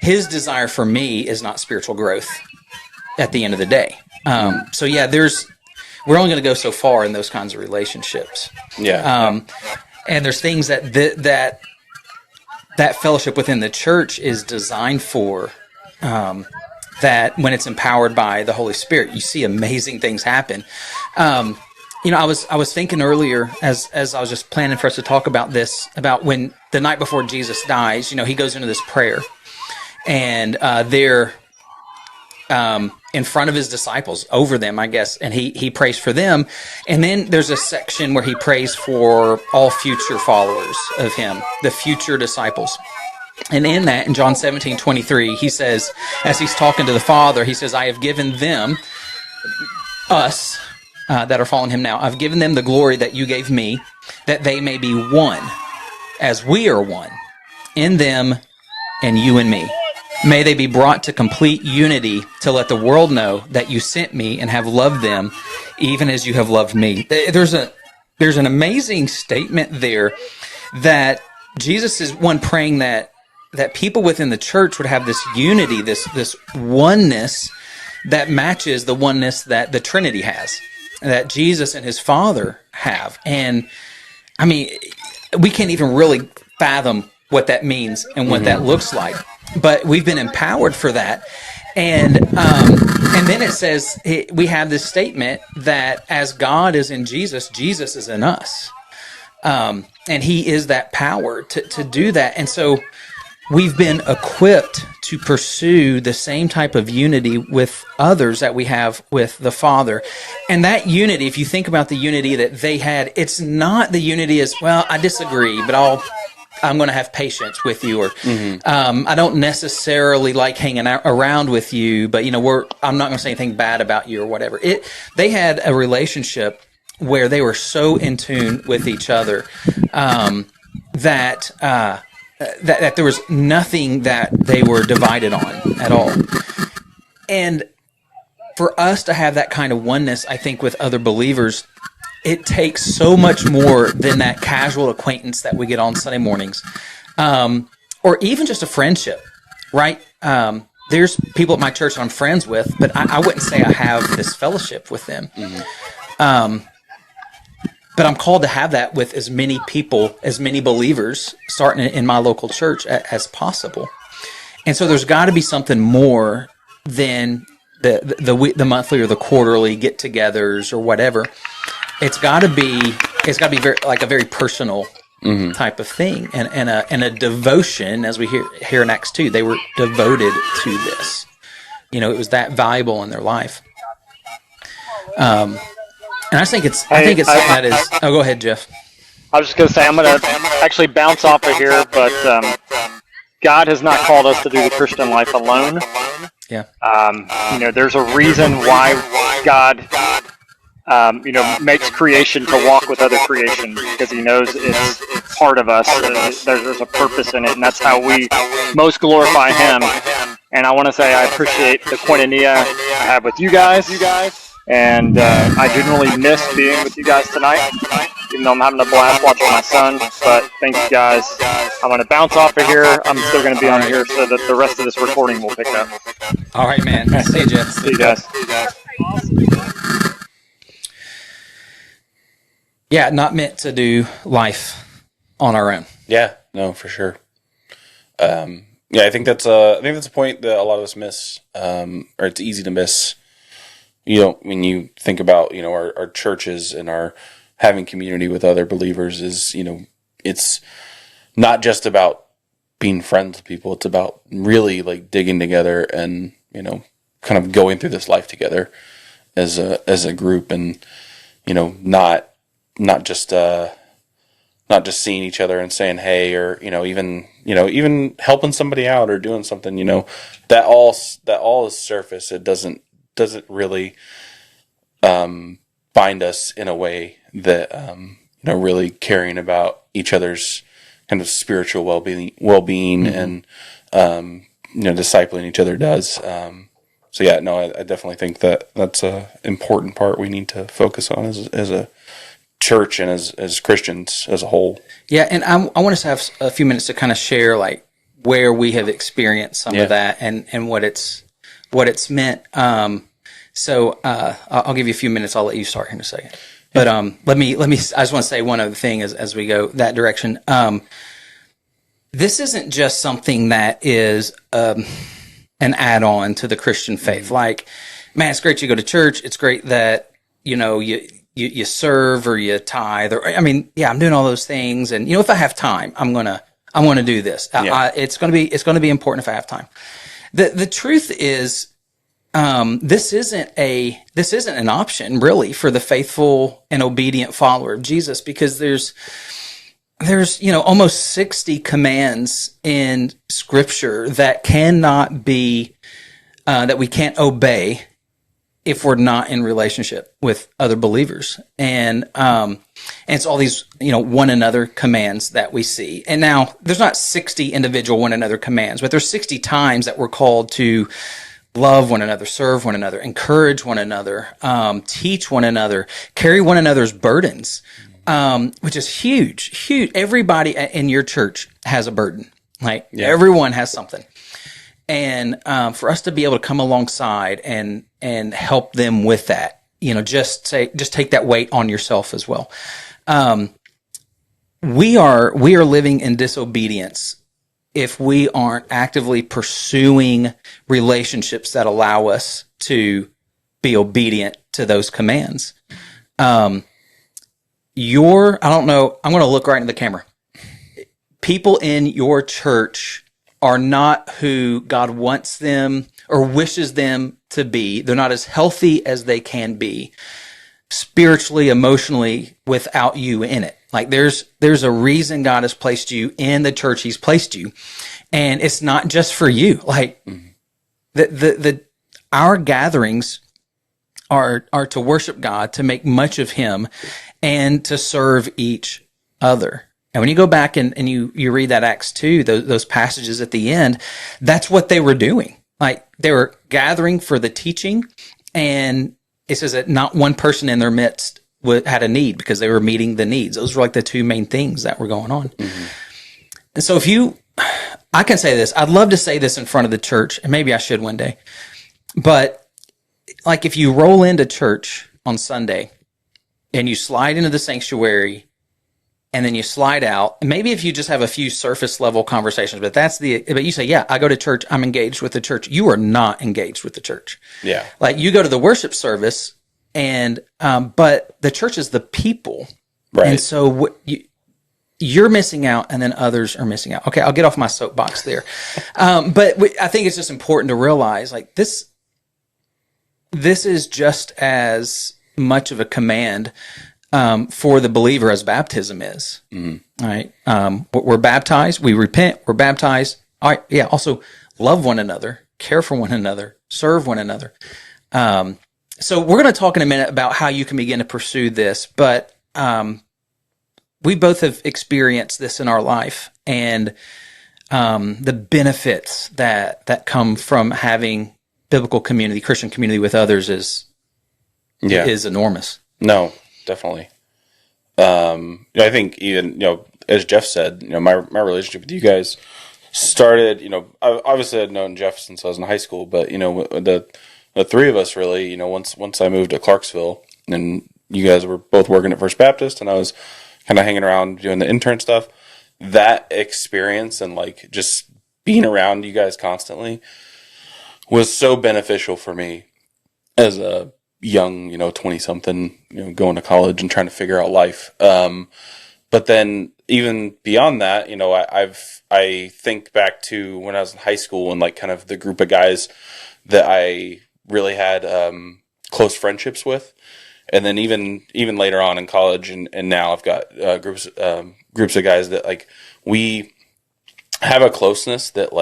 S5: desire for me is not spiritual growth at the end of the day. So yeah, we're only going to go so far in those kinds of relationships.
S2: Yeah.
S5: And there's things that fellowship within the church is designed for, that when it's empowered by the Holy Spirit, you see amazing things happen. I was thinking earlier as I was just planning for us to talk about this, about when the night before Jesus dies, he goes into this prayer, and they're in front of his disciples, over them, I guess, and he prays for them. And then there's a section where he prays for all future followers of him, the future disciples. And in that, in John 17:23, he says, as he's talking to the Father, he says, I have given them, us, that are following him now, I've given them the glory that you gave me, that they may be one, as we are one, in them and you and me. May they be brought to complete unity to let the world know that you sent me and have loved them, even as you have loved me. There's an amazing statement there that Jesus is one praying that people within the church would have this unity, this oneness that matches the oneness that the Trinity has, that Jesus and his Father have. And I mean, we can't even really fathom what that means and what that looks like, but we've been empowered for that. And then it says we have this statement that as God is in Jesus, Jesus is in us, and he is that power to do that. And so we've been equipped to pursue the same type of unity with others that we have with the Father. And that unity, if you think about the unity that they had, it's not the unity as, well, I disagree, but I'm going to have patience with you, or I don't necessarily like hanging around with you, but I'm not going to say anything bad about you or whatever. They had a relationship where they were so in tune with each other that there was nothing that they were divided on at all. And for us to have that kind of oneness, I think, with other believers, it takes so much more than that casual acquaintance that we get on Sunday mornings, or even just a friendship, right? There's people at my church that I'm friends with, but I wouldn't say I have this fellowship with them. But I'm called to have that with as many people, as many believers, starting in my local church as possible. And so there's got to be something more than the monthly or the quarterly get-togethers or whatever. It's got to be very, like a very personal type of thing, and a devotion, as we hear in Acts 2. They were devoted to this. It was that valuable in their life. And I think it's something that is. Oh, go ahead, Jeff.
S4: I was just going to say, I'm going to actually bounce off of here, but God has not called us to do the Christian life alone.
S5: Yeah.
S4: There's a reason why God, makes creation to walk with other creation, because he knows it's part of us. There's a purpose in it, and that's how we most glorify him. And I want to say I appreciate the koinonia I have with you guys. And I genuinely miss being with you guys tonight, even though I'm having a blast watching my son. But thank you guys. I'm going to bounce off of here. I'm still going to be on here so that the rest of this recording will pick up.
S5: All right, man. See you, Jeff.
S4: See you guys.
S5: Yeah, not meant to do life on our own.
S2: Yeah, no, for sure. I think that's a point that a lot of us miss, or it's easy to miss. When you think about, our churches and our having community with other believers is, it's not just about being friends with people. It's about really like digging together and, kind of going through this life together as a group, and, not just seeing each other and saying, hey, or, even helping somebody out or doing something, that all is surface. It doesn't really bind us in a way that really caring about each other's kind of spiritual well-being and discipling each other does. I definitely think that's a important part we need to focus on as a church and as Christians as a whole. Yeah,
S5: and I want us to have a few minutes to kind of share like where we have experienced some of that and what it's meant. So I'll give you a few minutes. I'll let you start here in a second. But let me. I just want to say one other thing as we go that direction. This isn't just something that is an add-on to the Christian faith. Like, man, it's great you go to church. It's great that you serve or you tithe. Or I'm doing all those things. And if I have time, I'm gonna do this. It's gonna be important if I have time. The truth is. This isn't an option really for the faithful and obedient follower of Jesus, because there's there's, almost 60 commands in Scripture that cannot be, that we can't obey if we're not in relationship with other believers. And it's all these, one another commands that we see. And now there's not 60 individual one another commands, but there's 60 times that we're called to love one another, serve one another, encourage one another, teach one another, carry one another's burdens, which is huge, huge. Everybody in your church has a burden. Everyone has something. And for us to be able to come alongside and help them with that, just take that weight on yourself as well. We are living in disobedience if we aren't actively pursuing relationships that allow us to be obedient to those commands. I don't know, I'm going to look right into the camera. People in your church are not who God wants them or wishes them to be. They're not as healthy as they can be spiritually, emotionally, without you in it. There's a reason God has placed you in the church He's placed you. And it's not just for you. Our gatherings are to worship God, to make much of Him, and to serve each other. And when you go back and you read that Acts 2, those passages at the end, that's what they were doing. They were gathering for the teaching, and it says that not one person in their midst had a need because they were meeting the needs. Those were the two main things that were going on. Mm-hmm. And so I can say this, I'd love to say this in front of the church, and maybe I should one day, but if you roll into church on Sunday and you slide into the sanctuary and then you slide out, and maybe if you just have a few surface level conversations, but you say, yeah, I go to church, I'm engaged with the church. You are not engaged with the church.
S2: Yeah.
S5: You go to the worship service but the church is the people.
S2: Right.
S5: And so you're missing out, and then others are missing out. Okay, I'll get off my soapbox there. But I think it's just important to realize this is just as much of a command for the believer as baptism is. Mm-hmm. All right. We're baptized, we repent, we're baptized. All right. Yeah. Also love one another, care for one another, serve one another. So we're going to talk in a minute about how you can begin to pursue this, but we both have experienced this in our life, and the benefits that come from having biblical community, Christian community with others is enormous.
S2: No, definitely. I think even, as Jeff said, my relationship with you guys started, obviously I'd known Jeff since I was in high school, but, the three of us really, once I moved to Clarksville, and you guys were both working at First Baptist, and I was kind of hanging around doing the intern stuff, that experience and just being around you guys constantly was so beneficial for me as a young, 20-something, going to college and trying to figure out life. But then even beyond that, I think back to when I was in high school and kind of the group of guys that I really had close friendships with. And then even later on in college and now I've got groups of guys that we have a closeness that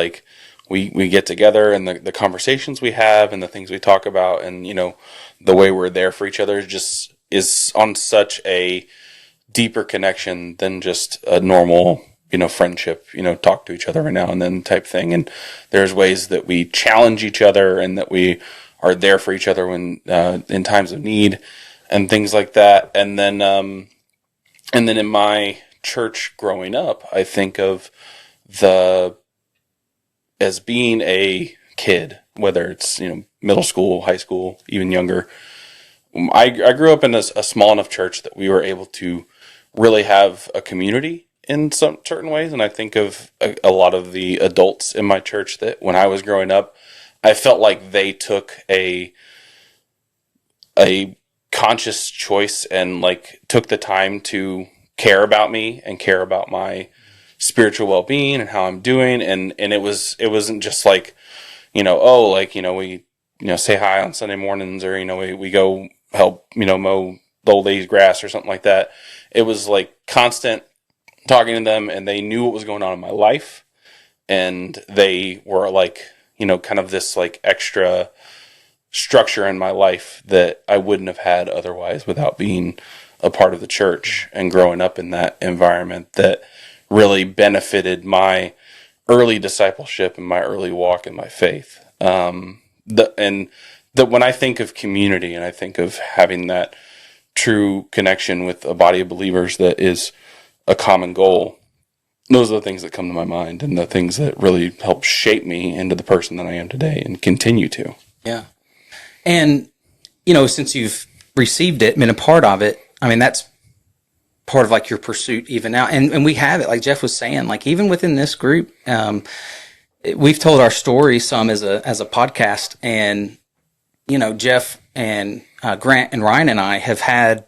S2: we get together, and the conversations we have and the things we talk about, and the way we're there for each other is on such a deeper connection than just a normal friendship, talk to each other every now and then type thing. And there's ways that we challenge each other and that we are there for each other when in times of need and things like that. And then in my church growing up, I think of as being a kid, whether it's, middle school, high school, even younger. I grew up in a small enough church that we were able to really have a community in some certain ways. And I think of a lot of the adults in my church that when I was growing up, I felt like they took a conscious choice and took the time to care about me and care about my spiritual well-being and how I'm doing. And it wasn't just we say hi on Sunday mornings, or we go help mow the old lady's grass or something like that. It was constant talking to them, and they knew what was going on in my life, and they were like, kind of this like extra structure in my life that I wouldn't have had otherwise without being a part of the church and growing up in that environment that really benefited my early discipleship and my early walk in my faith. When I think of community and I think of having that true connection with a body of believers that is a common goal, those are the things that come to my mind and the things that really help shape me into the person that I am today and continue to.
S5: Yeah. And, since you've received it, been a part of it, I mean, that's part of like your pursuit even now. And we have it, like Jeff was saying, like even within this group, we've told our story some as a podcast, and, Jeff and Grant and Ryan and I have had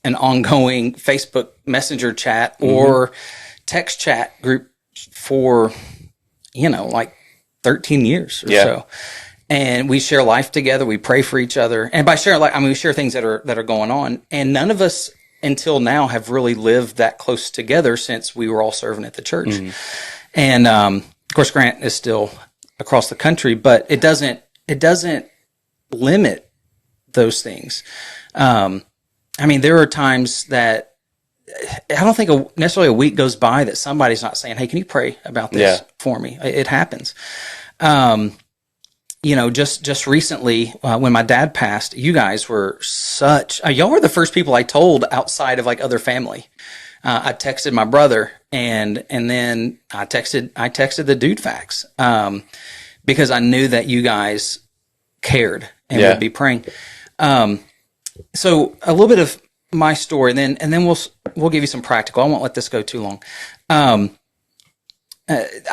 S5: an ongoing Facebook Messenger chat or text chat group for, like 13 years or so. And we share life together. We pray for each other. And by share life, we share things that are going on. And none of us until now have really lived that close together since we were all serving at the church. And, of course, Grant is still across the country, but it doesn't limit those things. There are times that I don't think necessarily a week goes by that somebody's not saying, "Hey, can you pray about this for me?" It happens. Just recently, when my dad passed, you guys were y'all were the first people I told outside of like other family. I texted my brother and then I texted the DudeFax, because I knew that you guys cared and would be praying. So a little bit of my story, and then we'll give you some practical. I won't let this go too long. I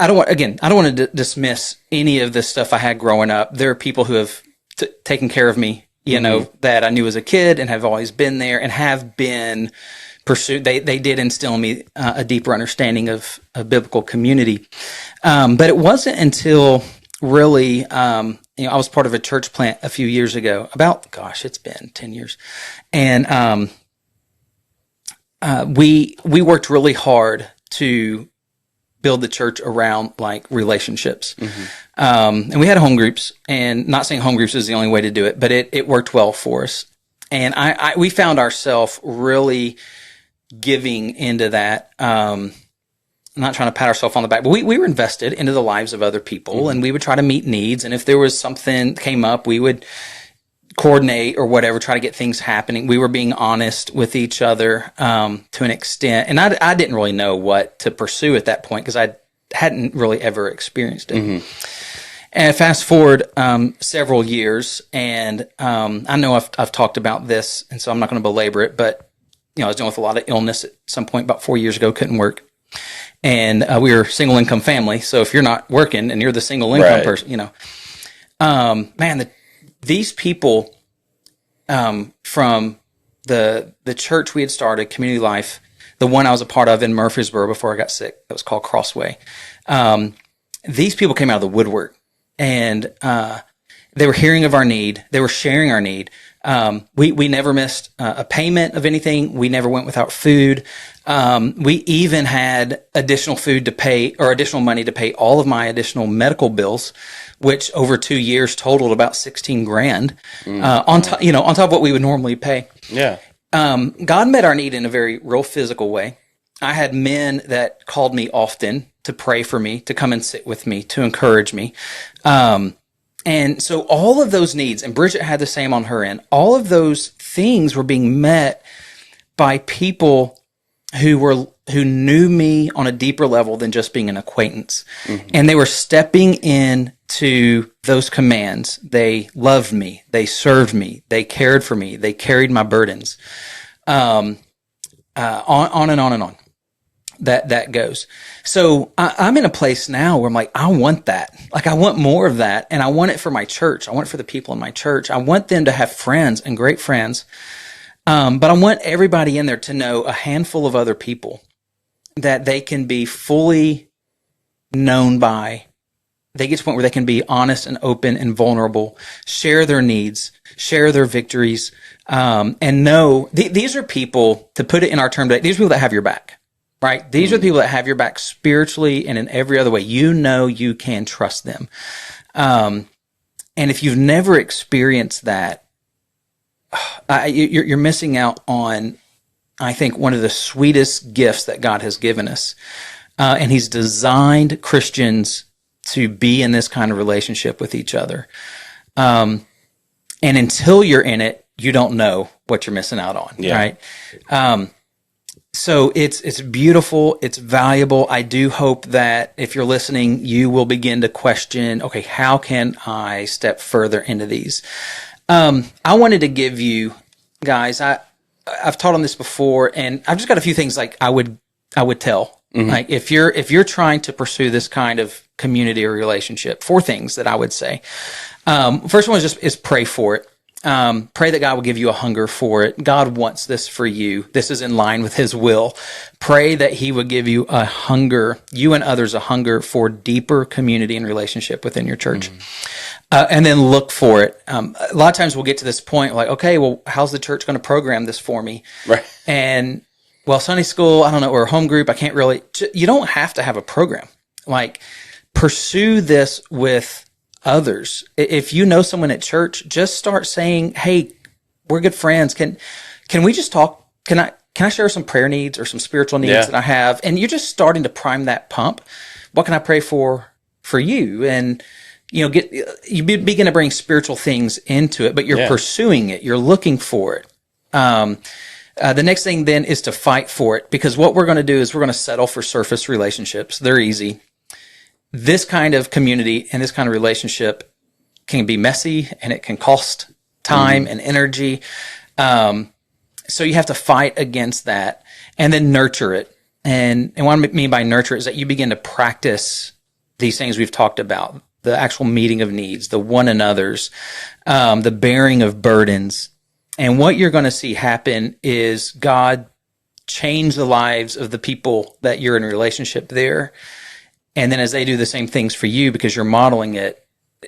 S5: don't want to dismiss any of the stuff I had growing up. There are people who have taken care of me, that I knew as a kid and have always been there and have been pursued. They did instill in me a deeper understanding of biblical community. But it wasn't until really, I was part of a church plant a few years ago, it's been 10 years. And, we worked really hard to build the church around like relationships. And we had home groups, and not saying home groups is the only way to do it, but it worked well for us. And we found ourselves really giving into that. I'm not trying to pat ourselves on the back, but we were invested into the lives of other people, and we would try to meet needs. And if there was something that came up, we would coordinate or whatever, try to get things happening. We were being honest with each other to an extent. And I didn't really know what to pursue at that point because I hadn't really ever experienced it. And fast forward several years, and I know I've talked about this, and so I'm not going to belabor it, but I was dealing with a lot of illness at some point about 4 years ago, couldn't work. And we were a single income family. So if you're not working and you're the single income person, these people from the church we had started, Community Life, the one I was a part of in Murfreesboro before I got sick, that was called Crossway. These people came out of the woodwork, and they were hearing of our need. They were sharing our need. We never missed a payment of anything. We never went without food. We even had additional food to pay, or additional money to pay all of my additional medical bills, which over 2 years totaled about $16,000 on top of what we would normally pay.
S2: Yeah.
S5: God met our need in a very real physical way. I had men that called me often to pray for me, to come and sit with me, to encourage me. And so all of those needs, and Bridget had the same on her end, all of those things were being met by people who knew me on a deeper level than just being an acquaintance. And they were stepping into those commands. They loved me. They served me. They cared for me. They carried my burdens. On and on and on. That goes. So I'm in a place now where I'm like, I want that. Like, I want more of that. And I want it for my church. I want it for the people in my church. I want them to have friends and great friends. But I want everybody in there to know a handful of other people that they can be fully known by. They get to a point where they can be honest and open and vulnerable, share their needs, share their victories, and know these are people, to put it in our term today, these are people that have your back. right? These are the people that have your back spiritually and in every other way. You know you can trust them. And if you've never experienced that, you're missing out on, I think, one of the sweetest gifts that God has given us. And he's designed Christians to be in this kind of relationship with each other. And until you're in it, you don't know what you're missing out on, right? So it's beautiful. It's valuable. I do hope that if you're listening, you will begin to question, okay, how can I step further into these? I wanted to give you guys, I've taught on this before, and I've just got a few things like I would tell. Like if you're trying to pursue this kind of community or relationship, 4 things that I would say. First one is pray for it. Pray that God will give you a hunger for it. God wants this for you. This is in line with his will. Pray that he would give you a hunger, you and others, a hunger for deeper community and relationship within your church. And then look for it. A lot of times we'll get to this point like, okay, well, how's the church going to program this for me? Right. And well, Sunday school, I don't know, or home group, I can't really, you don't have to have a program. Like, pursue this with others. If you know someone at church, just start saying, hey, we're good friends. Can we just talk? Can I share some prayer needs or some spiritual needs that I have? And you're just starting to prime that pump. What can I pray for you? And, you know, you begin to bring spiritual things into it, but you're pursuing it. You're looking for it. The next thing then is to fight for it, because what we're going to do is we're going to settle for surface relationships. They're easy. This kind of community and this kind of relationship can be messy, and it can cost time and energy. So you have to fight against that and then nurture it. And what I mean by nurture is that you begin to practice these things we've talked about, the actual meeting of needs, the one another's, the bearing of burdens. And what you're going to see happen is God change the lives of the people that you're in a relationship there. And then as they do the same things for you, because you're modeling it,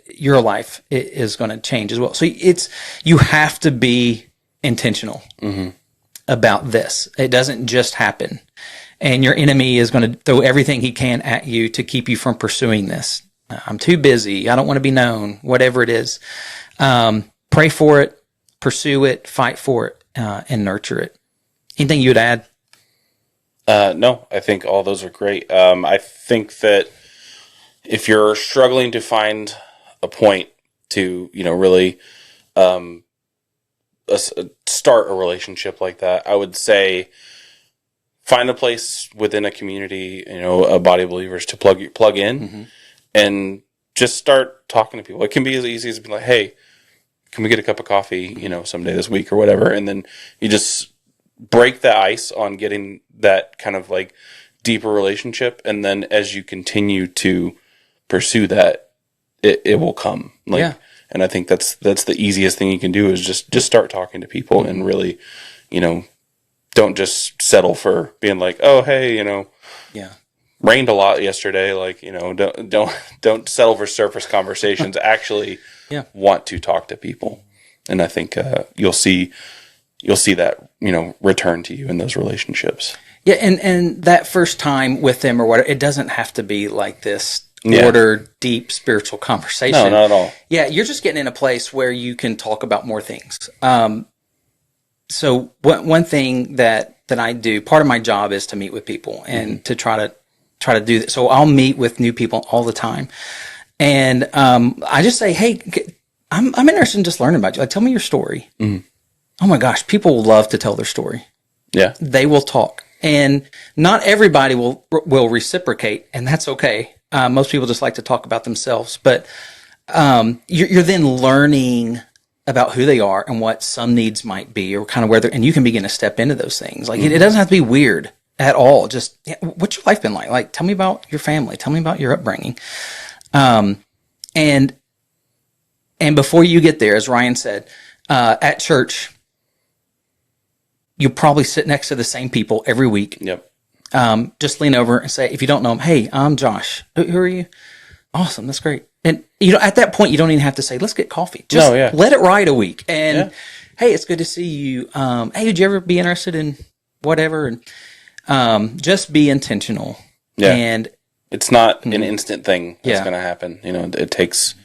S5: your life is going to change as well. So you have to be intentional about this. It doesn't just happen. And your enemy is going to throw everything he can at you to keep you from pursuing this. I'm too busy. I don't want to be known, whatever it is. Pray for it, pursue it, fight for it, and nurture it. Anything you would add?
S2: No, I think all those are great. I think that if you're struggling to find a point to, really start a relationship like that, I would say find a place within a community, a body of believers to plug in and just start talking to people. It can be as easy as being like, hey, can we get a cup of coffee, someday this week or whatever? And then you just break the ice on getting that kind of like deeper relationship. And then as you continue to pursue that, it will come. And I think that's the easiest thing you can do is just start talking to people and really, don't just settle for being like, oh, hey, rained a lot yesterday. Like, don't settle for surface conversations. Actually want to talk to people. And I think you'll see that, return to you in those relationships.
S5: Yeah. And that first time with them or whatever, it doesn't have to be like this ordered, deep spiritual conversation.
S2: No, not at all.
S5: Yeah. You're just getting in a place where you can talk about more things. So one thing that I do, part of my job is to meet with people and to try to do that. So I'll meet with new people all the time. And I just say, hey, I'm interested in just learning about you. Like, tell me your story. Oh my gosh, people love to tell their story.
S2: Yeah.
S5: They will talk. And not everybody will reciprocate, and that's okay. Most people just like to talk about themselves. But you're then learning about who they are and what some needs might be, or kind of where they're, and you can begin to step into those things. Like, it doesn't have to be weird at all. Just, what's your life been like? Like, tell me about your family. Tell me about your upbringing. And before you get there, as Ryan said, at church, you'll probably sit next to the same people every week.
S2: Yep.
S5: Just lean over and say, if you don't know them, hey, I'm Josh. Who are you? Awesome. That's great. And, at that point, you don't even have to say, let's get coffee. Just let it ride a week. And, hey, it's good to see you. Hey, would you ever be interested in whatever? And just be intentional.
S2: Yeah.
S5: And
S2: it's not an instant thing that's going to happen. You know, it takes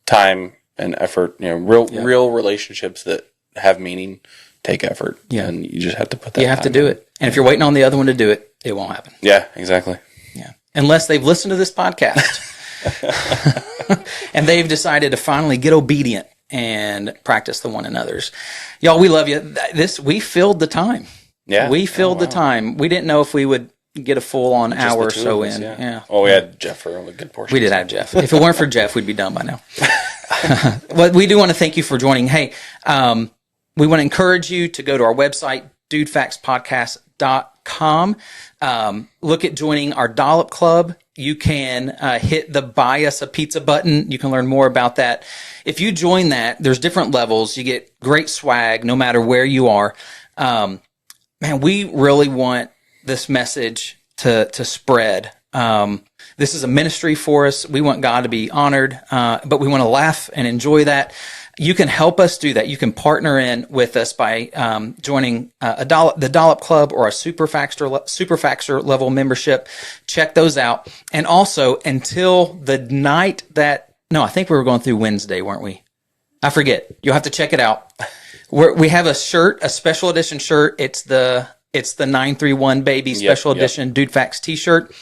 S2: time and effort. You know, real relationships that have meaning take effort. Yeah. And you just have to put that.
S5: You have to do it. And if you're waiting on the other one to do it, it won't happen.
S2: Yeah, exactly.
S5: Yeah. Unless they've listened to this podcast and they've decided to finally get obedient and practice the one another's. Y'all, we love you. We filled the time.
S2: Yeah.
S5: We filled the time. We didn't know if we would get a full-on hour or so in. Yeah.
S2: Oh, we had Jeff for a good portion.
S5: We did have Jeff. If it weren't for Jeff, we'd be done by now. Well, we do want to thank you for joining. Hey, we want to encourage you to go to our website, DudeFaxPodcast.com. Look at joining our Dollop Club. You can hit the buy us a pizza button. You can learn more about that. If you join that, there's different levels. You get great swag no matter where you are. Man, we really want this message to spread. This is a ministry for us. We want God to be honored, but we want to laugh and enjoy that. You can help us do that. You can partner in with us by joining the Dollop Club or a Superfaxer level membership. Check those out. And also, until the night I think we were going through Wednesday, weren't we? I forget. You'll have to check it out. We have a shirt, a special edition shirt. It's the 931 Baby special edition DudeFax t-shirt.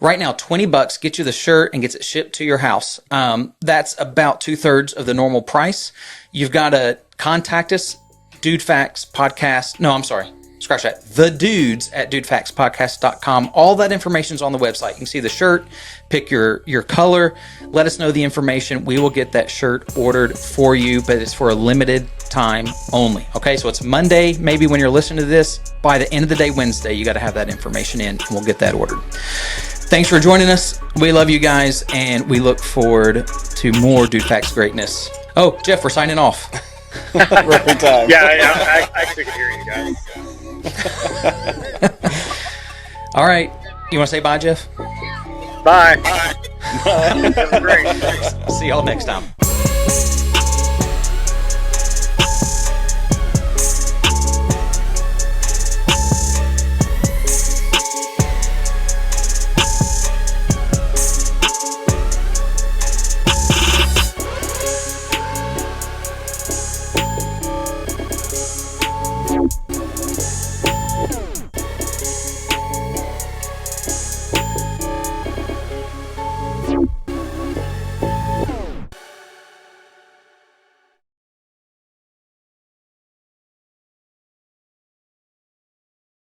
S5: Right now, $20 gets you the shirt and gets it shipped to your house. That's about 2/3 of the normal price. You've got to contact us, DudeFax Podcast. No, I'm sorry. Scratch that. The Dudes at DudeFaxPodcast.com. All that information's on the website. You can see the shirt, pick your color, let us know the information. We will get that shirt ordered for you, but it's for a limited time only. Okay, so it's Monday, maybe when you're listening to this. By the end of the day, Wednesday, you got to have that information in, and we'll get that ordered. Thanks for joining us. We love you guys, and we look forward to more DudeFax greatness. Oh, Jeff, we're signing off.
S2: Right time.
S4: I actually could hear you guys.
S5: All right. You want to say bye, Jeff?
S4: Bye. Bye. Great.
S5: See y'all next time.